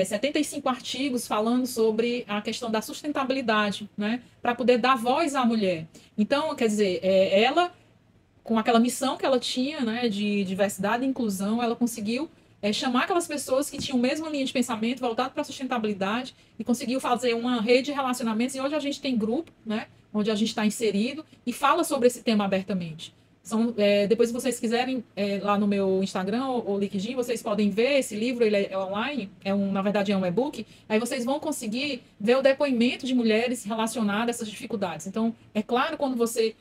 75 artigos falando sobre a questão da sustentabilidade, né, para poder dar voz à mulher. Então, quer dizer, ela, com aquela missão que ela tinha, né, de diversidade e inclusão, ela conseguiu chamar aquelas pessoas que tinham a mesma linha de pensamento voltado para a sustentabilidade e conseguiu fazer uma rede de relacionamentos. E hoje a gente tem grupo, né, onde a gente está inserido e fala sobre esse tema abertamente. Depois, se vocês quiserem, lá no meu Instagram ou LinkedIn, vocês podem ver esse livro, ele é online, na verdade é um e-book, aí vocês vão conseguir ver o depoimento de mulheres relacionadas a essas dificuldades. Então, é claro, quando você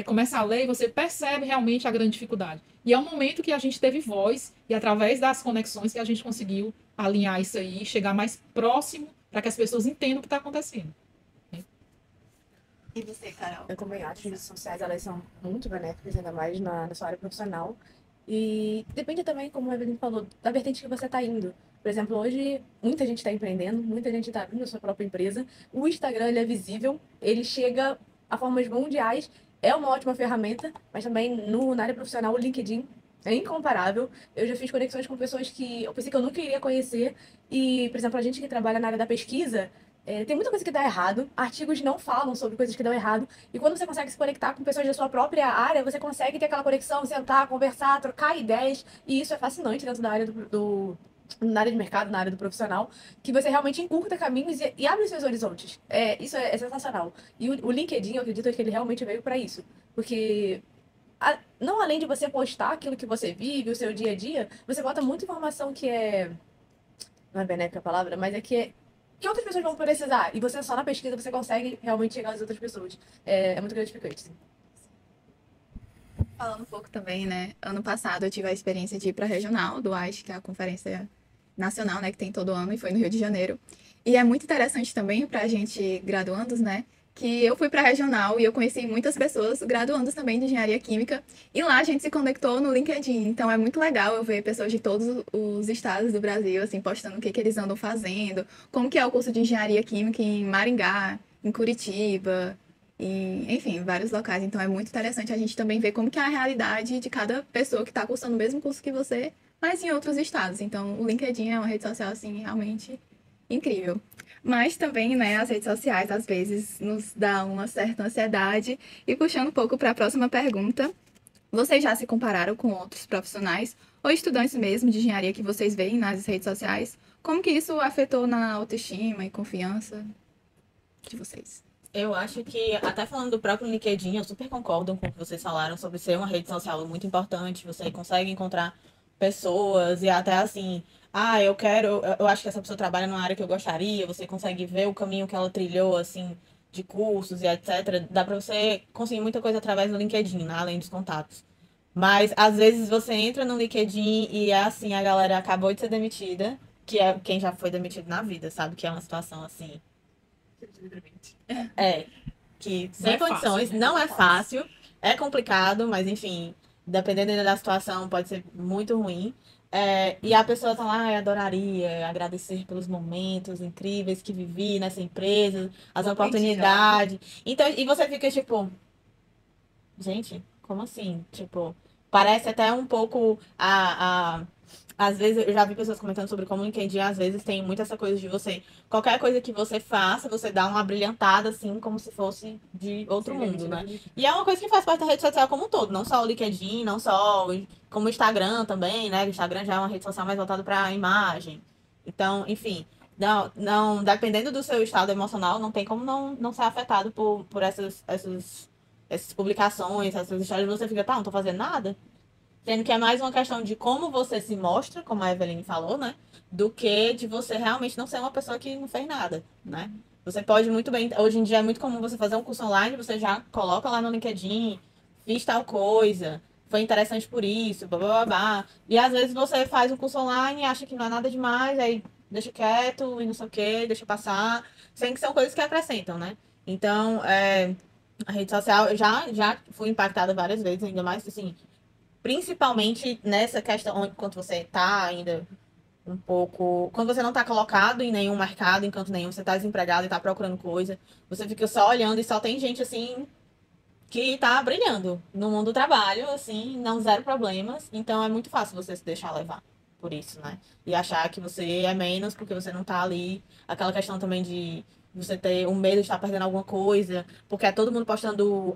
começa a ler, você percebe realmente a grande dificuldade. E é um momento que a gente teve voz, e através das conexões que a gente conseguiu alinhar isso aí, chegar mais próximo para que as pessoas entendam o que está acontecendo. E você, Carol? Eu também acho que as redes sociais, elas são muito benéficas, ainda mais na sua área profissional. E depende também, como a Evelyn falou, da vertente que você está indo. Por exemplo, hoje muita gente está empreendendo, muita gente está abrindo a sua própria empresa. O Instagram, ele é visível, ele chega a formas mundiais, é uma ótima ferramenta, mas também na área profissional, o LinkedIn é incomparável. Eu já fiz conexões com pessoas que eu pensei que eu nunca iria conhecer. E, por exemplo, a gente que trabalha na área da pesquisa, tem muita coisa que dá errado, artigos não falam sobre coisas que dão errado, e quando você consegue se conectar com pessoas da sua própria área, você consegue ter aquela conexão, sentar, conversar, trocar ideias, e isso é fascinante dentro da área na área de mercado, na área do profissional, que você realmente encurta caminhos e abre os seus horizontes. Isso é sensacional. E o LinkedIn, eu acredito que ele realmente veio para isso, porque não além de você postar aquilo que você vive, o seu dia a dia, você bota muita informação que não é benéfica a palavra, mas que outras pessoas vão precisar. E você só na pesquisa você consegue realmente chegar às outras pessoas. É muito gratificante, sim. Falando um pouco também, né? Ano passado eu tive a experiência de ir para a regional do AIS, que é a conferência nacional, né? Que tem todo ano e foi no Rio de Janeiro. E é muito interessante também para a gente graduandos, né? Que eu fui para a regional e eu conheci muitas pessoas graduandos também de engenharia química. E lá a gente se conectou no LinkedIn. Então é muito legal eu ver pessoas de todos os estados do Brasil, assim, postando o que eles andam fazendo, como que é o curso de engenharia química em Maringá, em Curitiba, e, enfim, vários locais. Então é muito interessante a gente também ver como que é a realidade de cada pessoa que está cursando o mesmo curso que você, mas em outros estados. Então o LinkedIn é uma rede social, assim, realmente incrível. Mas também, né, as redes sociais às vezes nos dá uma certa ansiedade. E puxando um pouco para a próxima pergunta, vocês já se compararam com outros profissionais ou estudantes mesmo de engenharia que vocês veem nas redes sociais? Como que isso afetou na autoestima e confiança de vocês? Eu acho que, até falando do próprio LinkedIn, eu super concordo com o que vocês falaram sobre ser uma rede social muito importante. Você consegue encontrar pessoas e até assim, eu acho que essa pessoa trabalha numa área que eu gostaria, você consegue ver o caminho que ela trilhou, assim, de cursos e etc. Dá pra você conseguir muita coisa através do LinkedIn, né? Além dos contatos. Mas, às vezes, você entra no LinkedIn e é assim, a galera acabou de ser demitida, que é quem já foi demitido na vida, sabe? Que é uma situação assim. É, que Não sem é fácil, condições, né? não é fácil, é complicado, mas enfim, dependendo ainda da situação, pode ser muito ruim. E a pessoa tá lá, adoraria agradecer pelos momentos incríveis que vivi nessa empresa, as oportunidades. Então, e você fica tipo, gente, como assim? Tipo, parece até um pouco às vezes eu já vi pessoas comentando sobre como o LinkedIn às vezes tem muito essa coisa de você, qualquer coisa que você faça, você dá uma brilhantada assim, como se fosse de outro mundo, né? E é uma coisa que faz parte da rede social como um todo, não só o LinkedIn, não só como o Instagram também, né? O Instagram já é uma rede social mais voltada para imagem. Então, enfim, não, dependendo do seu estado emocional, não tem como não ser afetado por essas publicações, essas histórias, você fica, tá, não tô fazendo nada. Sendo que é mais uma questão de como você se mostra, como a Eveline falou, né? Do que de você realmente não ser uma pessoa que não fez nada, né? Você pode muito bem. Hoje em dia é muito comum você fazer um curso online, você já coloca lá no LinkedIn, fiz tal coisa, foi interessante por isso, blá blá blá blá. E às vezes você faz um curso online e acha que não é nada demais, aí deixa quieto e não sei o quê, deixa passar. Sendo que são coisas que acrescentam, né? Então, a rede social, eu já fui impactada várias vezes, ainda mais assim. Principalmente nessa questão, quando você está ainda um pouco. Quando você não está colocado em nenhum mercado, em canto nenhum, você está desempregado e está procurando coisa, você fica só olhando e só tem gente assim que está brilhando no mundo do trabalho, assim, não zero problemas. Então é muito fácil você se deixar levar por isso, né? E achar que você é menos porque você não está ali. Aquela questão também de você ter um medo de estar perdendo alguma coisa, porque é todo mundo postando.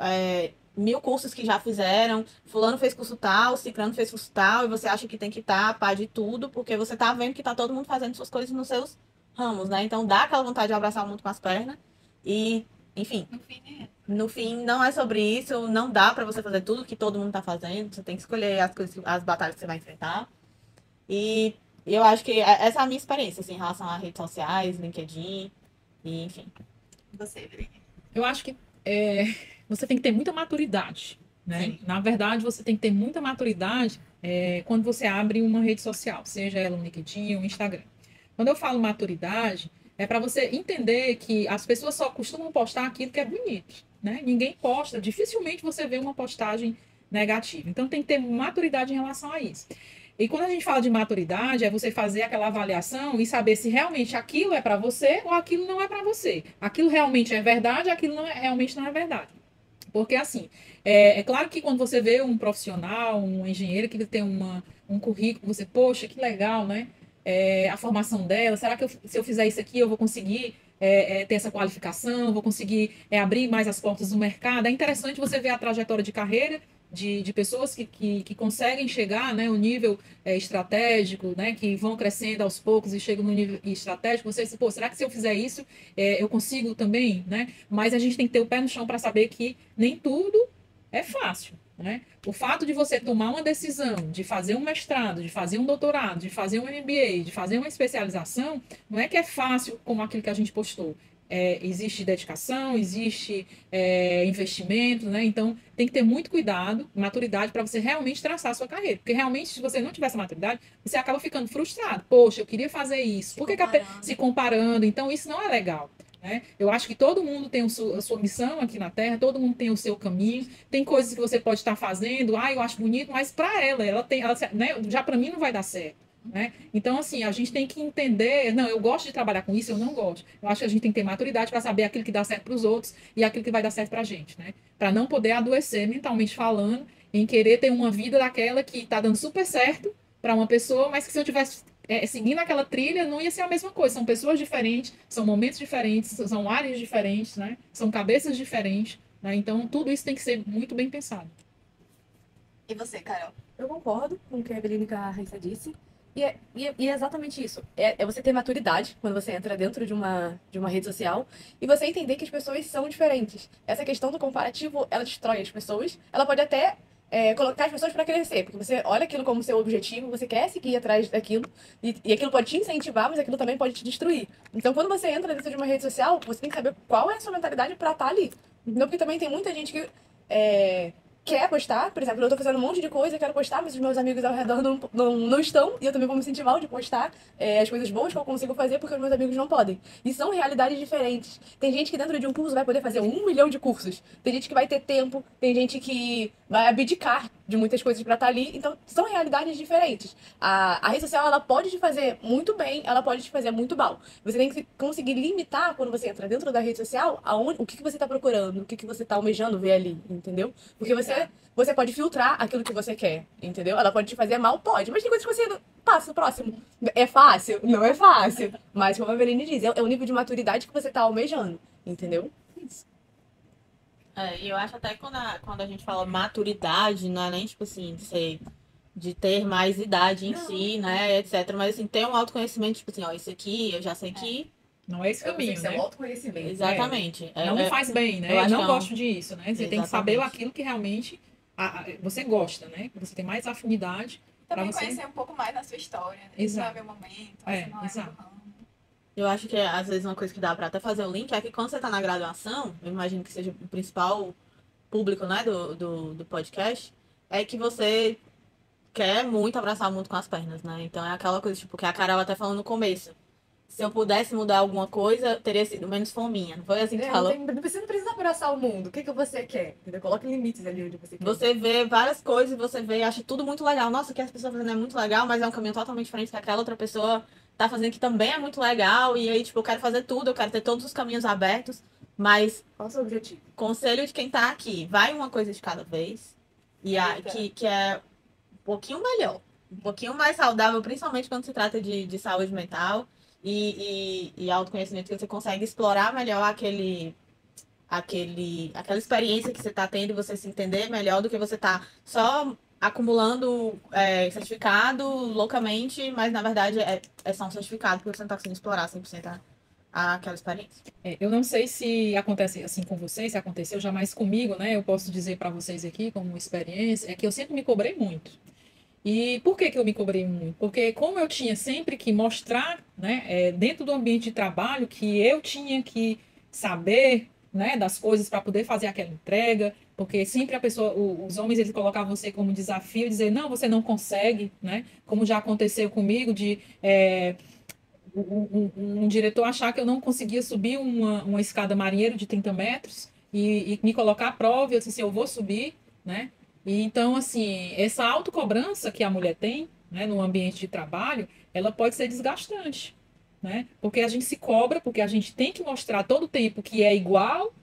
1000 cursos que já fizeram, fulano fez curso tal, ciclano fez curso tal, e você acha que tem que estar a par de tudo, porque você tá vendo que tá todo mundo fazendo suas coisas nos seus ramos, né? Então dá aquela vontade de abraçar o mundo com as pernas e, enfim. No fim, né? no fim, não é sobre isso, não dá pra você fazer tudo que todo mundo tá fazendo, você tem que escolher as coisas, as batalhas que você vai enfrentar. E eu acho que essa é a minha experiência, assim, em relação a redes sociais, LinkedIn, e enfim. Você, Eveline. Eu acho que você tem que ter muita maturidade, né? Sim. Na verdade, você tem que ter muita maturidade quando você abre uma rede social, seja ela um LinkedIn ou um Instagram. Quando eu falo maturidade, é para você entender que as pessoas só costumam postar aquilo que é bonito, né? Ninguém posta, dificilmente você vê uma postagem negativa. Então tem que ter maturidade em relação a isso. E quando a gente fala de maturidade, é você fazer aquela avaliação e saber se realmente aquilo é para você ou aquilo não é para você. Aquilo realmente é verdade, aquilo realmente não é verdade. Porque, assim, é claro que quando você vê um profissional, um engenheiro que tem um currículo, você, poxa, que legal, né? A formação dela, será que se eu fizer isso aqui eu vou conseguir ter essa qualificação, vou conseguir abrir mais as portas do mercado? É interessante você ver a trajetória de carreira de pessoas que conseguem chegar, né, o nível estratégico, né, que vão crescendo aos poucos e chegam no nível estratégico. Você diz, pô, será que se eu fizer isso, eu consigo também, né? Mas a gente tem que ter o pé no chão para saber que nem tudo é fácil, né? O fato de você tomar uma decisão de fazer um mestrado, de fazer um doutorado, de fazer um MBA, de fazer uma especialização, não é que é fácil como aquilo que a gente postou. Existe dedicação, existe investimento, né? Então tem que ter muito cuidado, maturidade para você realmente traçar a sua carreira. Porque realmente, se você não tiver essa maturidade, você acaba ficando frustrado. Poxa, eu queria fazer isso. Por que se comparando? Então isso não é legal. Né? Eu acho que todo mundo tem a sua missão aqui na Terra, todo mundo tem o seu caminho, tem coisas que você pode estar fazendo, eu acho bonito, mas para ela tem, né? Já para mim não vai dar certo. Né? Então, assim, a gente tem que entender, não, eu gosto de trabalhar com isso, eu não gosto. Eu acho que a gente tem que ter maturidade para saber aquilo que dá certo para os outros e aquilo que vai dar certo para a gente, né? Para não poder adoecer mentalmente falando, em querer ter uma vida daquela que está dando super certo para uma pessoa, mas que se eu tivesse seguindo aquela trilha, não ia ser a mesma coisa. São pessoas diferentes, são momentos diferentes, são áreas diferentes, né? São cabeças diferentes, né? Então, tudo isso tem que ser muito bem pensado. E você, Carol? Eu concordo com o que a Eveline e a Raíssa disse. E é exatamente isso. É você ter maturidade quando você entra dentro de uma rede social e você entender que as pessoas são diferentes. Essa questão do comparativo, ela destrói as pessoas. Ela pode até colocar as pessoas para crescer, porque você olha aquilo como seu objetivo, você quer seguir atrás daquilo, e aquilo pode te incentivar, mas aquilo também pode te destruir. Então, quando você entra dentro de uma rede social, você tem que saber qual é a sua mentalidade para estar ali. Entendeu? Porque também tem muita gente que quer postar, por exemplo, eu tô fazendo um monte de coisa, quero postar, mas os meus amigos ao redor não estão, e eu também vou me incentivar de postar as coisas boas que eu consigo fazer, porque os meus amigos não podem. E são realidades diferentes. Tem gente que dentro de um curso vai poder fazer 1 milhão de cursos. Tem gente que vai ter tempo, tem gente que vai abdicar de muitas coisas pra estar ali. Então, são realidades diferentes. A rede social, ela pode te fazer muito bem, ela pode te fazer muito mal. Você tem que conseguir limitar, quando você entra dentro da rede social, o que você tá procurando, o que você tá almejando ver ali, entendeu? Porque você pode filtrar aquilo que você quer, entendeu? Ela pode te fazer mal? Pode. Mas tem coisas que você passa o próximo. É fácil? Não é fácil. Mas, como a Eveline diz, é o nível de maturidade que você tá almejando, entendeu? Isso. E eu acho até que quando a gente fala maturidade, não é nem tipo assim, de ter mais idade em si, né, etc. Mas assim, ter um autoconhecimento, tipo assim, ó, isso aqui eu já sei que. Não é esse caminho, né? É o autoconhecimento. Exatamente. Não me faz bem, né? eu Eu acho não que gosto disso, né? Você tem que saber Exatamente. aquilo que realmente você gosta, né? Que você tem mais afinidade para Também você. conhecer um pouco mais da sua história, né? Exato. Saber o momento, se não é exato. do ramo. Eu acho que às vezes uma coisa que dá pra até fazer o link é que quando você tá na graduação, eu imagino que seja o principal público, né, do podcast, é que você quer muito abraçar o mundo com as pernas, né? Então é aquela coisa, tipo, que a Carol até falou no começo. Se eu pudesse mudar alguma coisa, teria sido menos fominha. Não foi assim que falou? Você não precisa abraçar o mundo. O que você quer? Entendeu? Coloque limites ali onde você quer. Você vê várias coisas, você vê e acha tudo muito legal. Nossa, o que as pessoas fazendo é muito legal, mas é um caminho totalmente diferente que aquela outra pessoa tá fazendo que também é muito legal. E aí, tipo, eu quero fazer tudo, eu quero ter todos os caminhos abertos. Mas, Qual é o seu objetivo? conselho de quem tá aqui, vai uma coisa de cada vez. E que é um pouquinho melhor. Um pouquinho mais saudável, principalmente quando se trata de saúde mental e autoconhecimento, que você consegue explorar melhor aquela experiência que você está tendo e você se entender melhor do que você tá só acumulando certificado loucamente, mas na verdade é só um certificado porque você não está conseguindo explorar 100% àquela experiência. Eu não sei se acontece assim com vocês, se aconteceu jamais comigo, né? Eu posso dizer para vocês aqui, como experiência, é que eu sempre me cobrei muito. E por que que eu me cobrei muito? Porque como eu tinha sempre que mostrar, né, dentro do ambiente de trabalho, que eu tinha que saber, né, das coisas para poder fazer aquela entrega, porque sempre a pessoa, os homens, eles colocavam você como desafio, dizer, não, você não consegue, né? Como já aconteceu comigo, de um diretor achar que eu não conseguia subir uma escada marinheiro de 30 metros e me colocar à prova, e eu disse assim, eu vou subir, né? E então, assim, essa autocobrança que a mulher tem, né, no ambiente de trabalho, ela pode ser desgastante, né? Porque a gente se cobra, porque a gente tem que mostrar todo o tempo que é igual,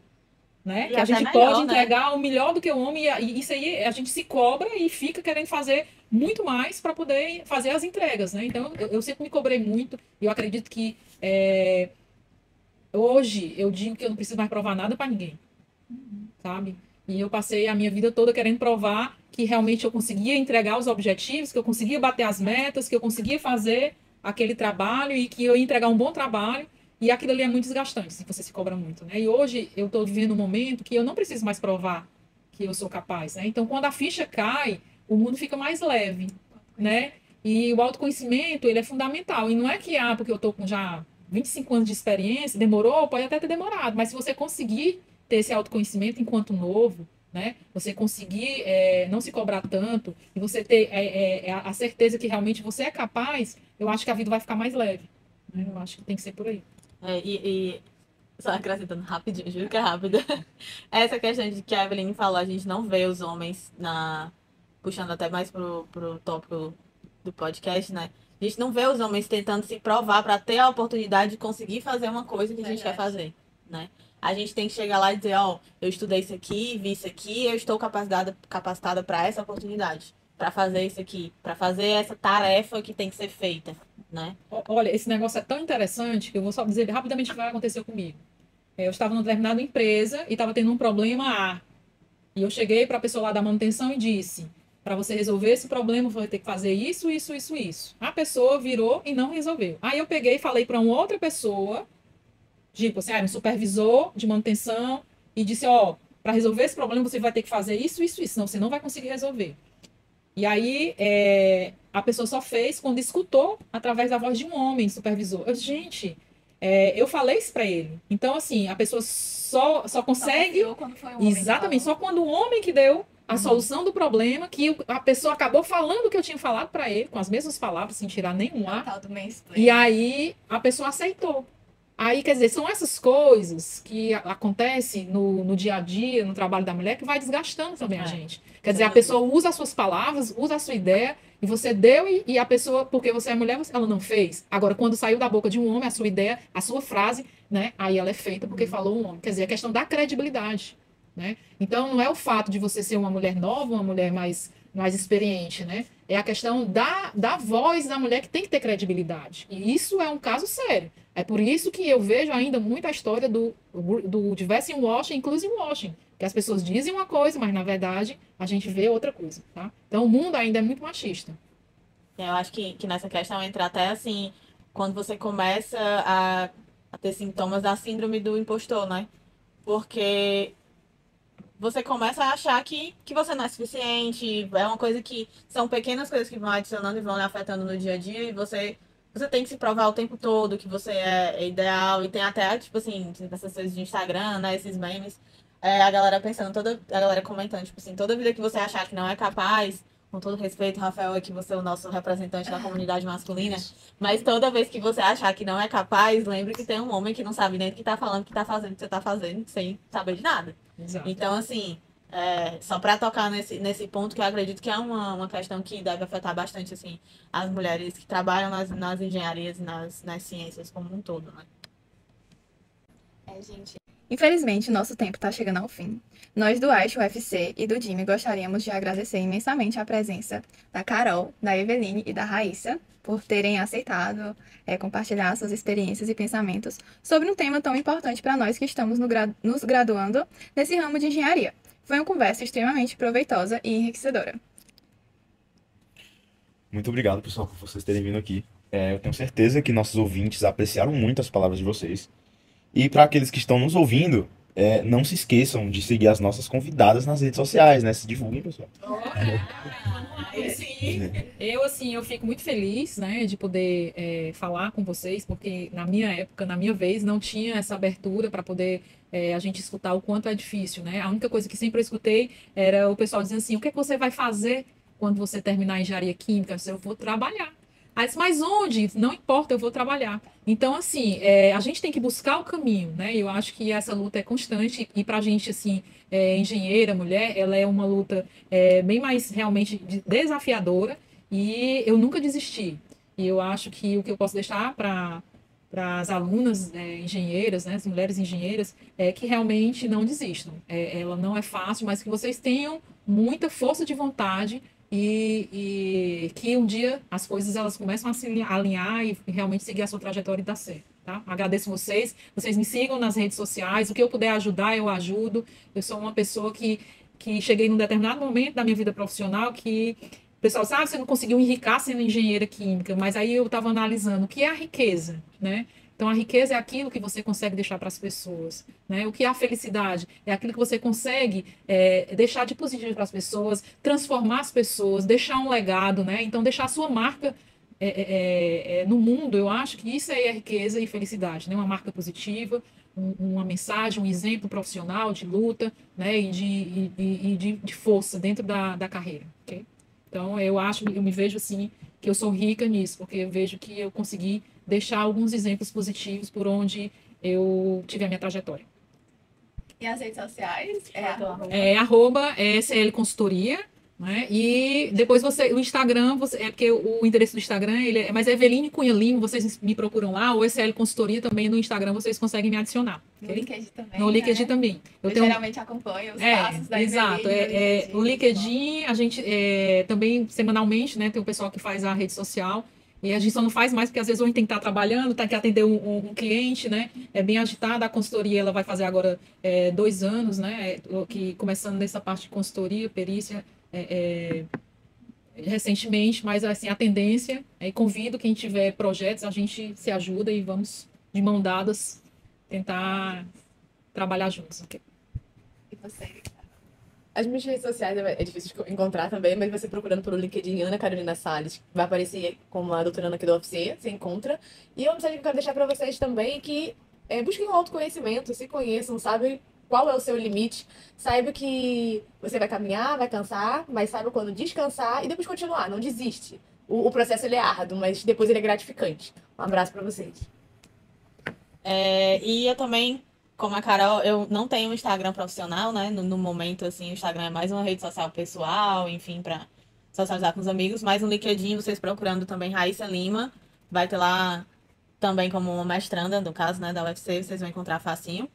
né? E Que a até gente melhor, pode né? entregar o melhor do que o homem, e isso aí a gente se cobra e fica querendo fazer muito mais para poder fazer as entregas, né? Então, eu sempre me cobrei muito, e eu acredito que hoje eu digo que eu não preciso mais provar nada para ninguém, sabe? E eu passei a minha vida toda querendo provar que realmente eu conseguia entregar os objetivos, que eu conseguia bater as metas, que eu conseguia fazer aquele trabalho e que eu ia entregar um bom trabalho. E aquilo ali é muito desgastante, se você se cobra muito, né? E hoje eu estou vivendo um momento que eu não preciso mais provar que eu sou capaz, né? Então, quando a ficha cai, o mundo fica mais leve, né? E o autoconhecimento, ele é fundamental. E não é que, porque eu estou com já 25 anos de experiência, demorou, pode até ter demorado, mas se você conseguir ter esse autoconhecimento enquanto novo, né? Você conseguir não se cobrar tanto e você ter a certeza que realmente você é capaz, eu acho que a vida vai ficar mais leve, né? Eu acho que tem que ser por aí. E só acrescentando rapidinho, juro que é rápido. Essa questão de que a Eveline falou, a gente não vê os homens puxando até mais pro tópico do podcast, né? A gente não vê os homens tentando se provar para ter a oportunidade de conseguir fazer uma coisa que a gente quer fazer, né? A gente tem que chegar lá e dizer, ó, eu estudei isso aqui, vi isso aqui, eu estou capacitada para essa oportunidade, para fazer isso aqui, para fazer essa tarefa que tem que ser feita, né? Olha, esse negócio é tão interessante que eu vou só dizer rapidamente o que vai acontecer comigo. Eu estava numa determinada empresa e estava tendo um problema A. E eu cheguei para a pessoa lá da manutenção e disse: para você resolver esse problema, você vai ter que fazer isso, isso, isso, isso. A pessoa virou e não resolveu. Aí eu peguei e falei para uma outra pessoa, tipo assim, um supervisor de manutenção, e disse: ó, para resolver esse problema, você vai ter que fazer isso, isso, isso, senão você não vai conseguir resolver. E aí a pessoa só fez quando escutou através da voz de um homem, supervisor. Eu disse, gente, eu falei isso para ele. Então, assim, a pessoa só consegue. Só quando foi um homem que Exatamente, falou. só quando o homem que deu a solução do problema, que a pessoa acabou falando o que eu tinha falado para ele, com as mesmas palavras, sem tirar nenhum ar. Tal do mansplaining. E aí a pessoa aceitou. Aí, quer dizer, são essas coisas que acontecem no dia a dia, no trabalho da mulher, que vai desgastando também a gente. Quer dizer, a pessoa usa as suas palavras, usa a sua ideia, e você deu, e a pessoa, porque você é mulher, ela não fez. Agora, quando saiu da boca de um homem, a sua ideia, a sua frase, né, aí ela é feita porque falou um homem. Quer dizer, a questão da credibilidade, né? Então, não é o fato de você ser uma mulher nova, uma mulher mais experiente, né? É a questão da voz da mulher que tem que ter credibilidade. E isso é um caso sério. É por isso que eu vejo ainda muito a história do diversing washing, inclusive washing, que as pessoas dizem uma coisa, mas na verdade a gente vê outra coisa, tá? Então o mundo ainda é muito machista. Eu acho que nessa questão entra até assim, quando você começa a ter sintomas da síndrome do impostor, né? Porque você começa a achar que você não é suficiente, é uma coisa que são pequenas coisas que vão adicionando e vão lhe afetando no dia a dia, e você tem que se provar o tempo todo que você é ideal, e tem até, tipo assim, essas coisas de Instagram, né, esses memes, a galera pensando, a galera comentando, tipo assim, toda vida que você achar que não é capaz, com todo respeito, Rafael, aqui você é o nosso representante da comunidade masculina, mas toda vez que você achar que não é capaz, lembre que tem um homem que não sabe nem o que tá falando, que tá fazendo o que você tá fazendo, sem saber de nada. Exato. Então, assim, só para tocar nesse ponto, que eu acredito que é uma questão que deve afetar bastante, assim, as mulheres que trabalham nas engenharias, nas ciências como um todo, né? Gente. Infelizmente, nosso tempo está chegando ao fim. Nós do AIS UFC e do Jimmy gostaríamos de agradecer imensamente a presença da Carol, da Eveline e da Raíssa por terem aceitado compartilhar suas experiências e pensamentos sobre um tema tão importante para nós que estamos nos graduando nesse ramo de engenharia. Foi uma conversa extremamente proveitosa e enriquecedora. Muito obrigado, pessoal, por vocês terem vindo aqui. Eu tenho certeza que nossos ouvintes apreciaram muito as palavras de vocês. E para aqueles que estão nos ouvindo, não se esqueçam de seguir as nossas convidadas nas redes sociais, né? Se divulguem, pessoal. Sim. Eu fico muito feliz, né, de poder falar com vocês, porque na minha época, na minha vez, não tinha essa abertura para poder a gente escutar o quanto é difícil, né? A única coisa que sempre eu escutei era o pessoal dizendo assim: o que é que você vai fazer quando você terminar a engenharia química? Eu disse: eu vou trabalhar. Aí, disse, mas onde? Não importa, eu vou trabalhar. Então, assim, a gente tem que buscar o caminho, né? Eu acho que essa luta é constante e para a gente, assim, engenheira, mulher, ela é uma luta bem mais realmente desafiadora e eu nunca desisti. E eu acho que o que eu posso deixar para as alunas engenheiras, né, as mulheres engenheiras, é que realmente não desistam. Ela não é fácil, mas que vocês tenham muita força de vontade e que um dia as coisas elas começam a se alinhar e realmente seguir a sua trajetória e dar certo, tá? Agradeço vocês me sigam nas redes sociais, o que eu puder ajudar eu ajudo. Eu sou uma pessoa que cheguei num determinado momento da minha vida profissional que o pessoal sabe, você não conseguiu enriquecer sendo engenheira química, mas aí eu estava analisando o que é a riqueza, né? Então, a riqueza é aquilo que você consegue deixar para as pessoas, né? O que é a felicidade? É aquilo que você consegue deixar de positivo para as pessoas, transformar as pessoas, deixar um legado, né? Então, deixar a sua marca no mundo, eu acho que isso aí é riqueza e felicidade, né? Uma marca positiva, uma mensagem, um exemplo profissional de luta, né? De força dentro da carreira, ok? Então, eu me vejo assim, que eu sou rica nisso, porque eu vejo que eu consegui deixar alguns exemplos positivos por onde eu tive a minha trajetória. E as redes sociais? @ SL Consultoria, né? E depois o Instagram, porque o endereço do Instagram, mas é Eveline Cunha Lima, vocês me procuram lá, ou SL Consultoria também no Instagram, vocês conseguem me adicionar. No LinkedIn também. No LinkedIn também. Eu geralmente acompanho os passos da exato. Eveline. O LinkedIn, a gente também semanalmente, né? Tem o pessoal que faz a rede social. E a gente só não faz mais porque às vezes a gente tem que estar trabalhando, tem que atender um cliente, né? É bem agitada. A consultoria ela vai fazer agora 2 anos, né? Que começando nessa parte de consultoria, perícia, recentemente, mas assim, a tendência, convido quem tiver projetos, a gente se ajuda e vamos de mão dadas tentar trabalhar juntos. Okay? E você? As minhas redes sociais é difícil de encontrar também, mas você procurando pelo LinkedIn Ana Carolina Salles, vai aparecer como a doutoranda aqui do UFC, você encontra. E uma mensagem que eu quero deixar para vocês também é que busquem o autoconhecimento, se conheçam, sabem qual é o seu limite, saiba que você vai caminhar, vai cansar, mas saiba quando descansar e depois continuar, não desiste. O processo ele é árduo, mas depois ele é gratificante. Um abraço para vocês. E eu também, como a Carol, eu não tenho um Instagram profissional, né? No momento, assim, o Instagram é mais uma rede social pessoal, enfim, para socializar com os amigos. Mas no LinkedIn, vocês procurando também Raíssa Lima, vai ter lá também como uma mestranda, no caso, né, da UFC, vocês vão encontrar facinho.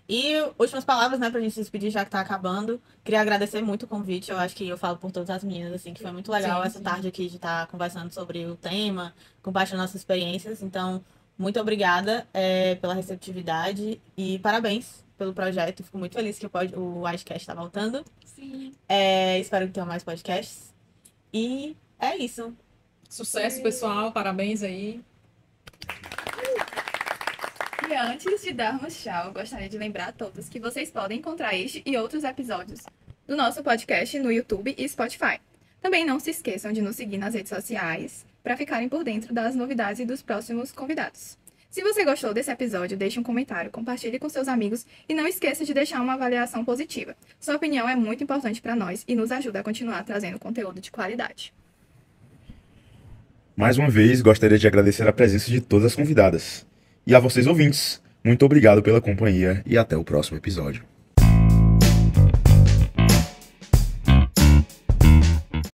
E últimas palavras, né, pra gente se despedir, já que tá acabando. Queria agradecer muito o convite, eu acho que eu falo por todas as meninas, assim, que foi muito legal essa tarde aqui de estar conversando sobre o tema, compartilhando nossas experiências. Então, muito obrigada pela receptividade e parabéns pelo projeto. Fico muito feliz que o Icecast está voltando. Sim. Espero que tenham mais podcasts. E é isso. Sucesso, pessoal. Parabéns aí. E antes de darmos tchau, eu gostaria de lembrar a todos que vocês podem encontrar este e outros episódios do nosso podcast no YouTube e Spotify. Também não se esqueçam de nos seguir nas redes sociais para ficarem por dentro das novidades e dos próximos convidados. Se você gostou desse episódio, deixe um comentário, compartilhe com seus amigos e não esqueça de deixar uma avaliação positiva. Sua opinião é muito importante para nós e nos ajuda a continuar trazendo conteúdo de qualidade. Mais uma vez, gostaria de agradecer a presença de todas as convidadas. E a vocês ouvintes, muito obrigado pela companhia e até o próximo episódio.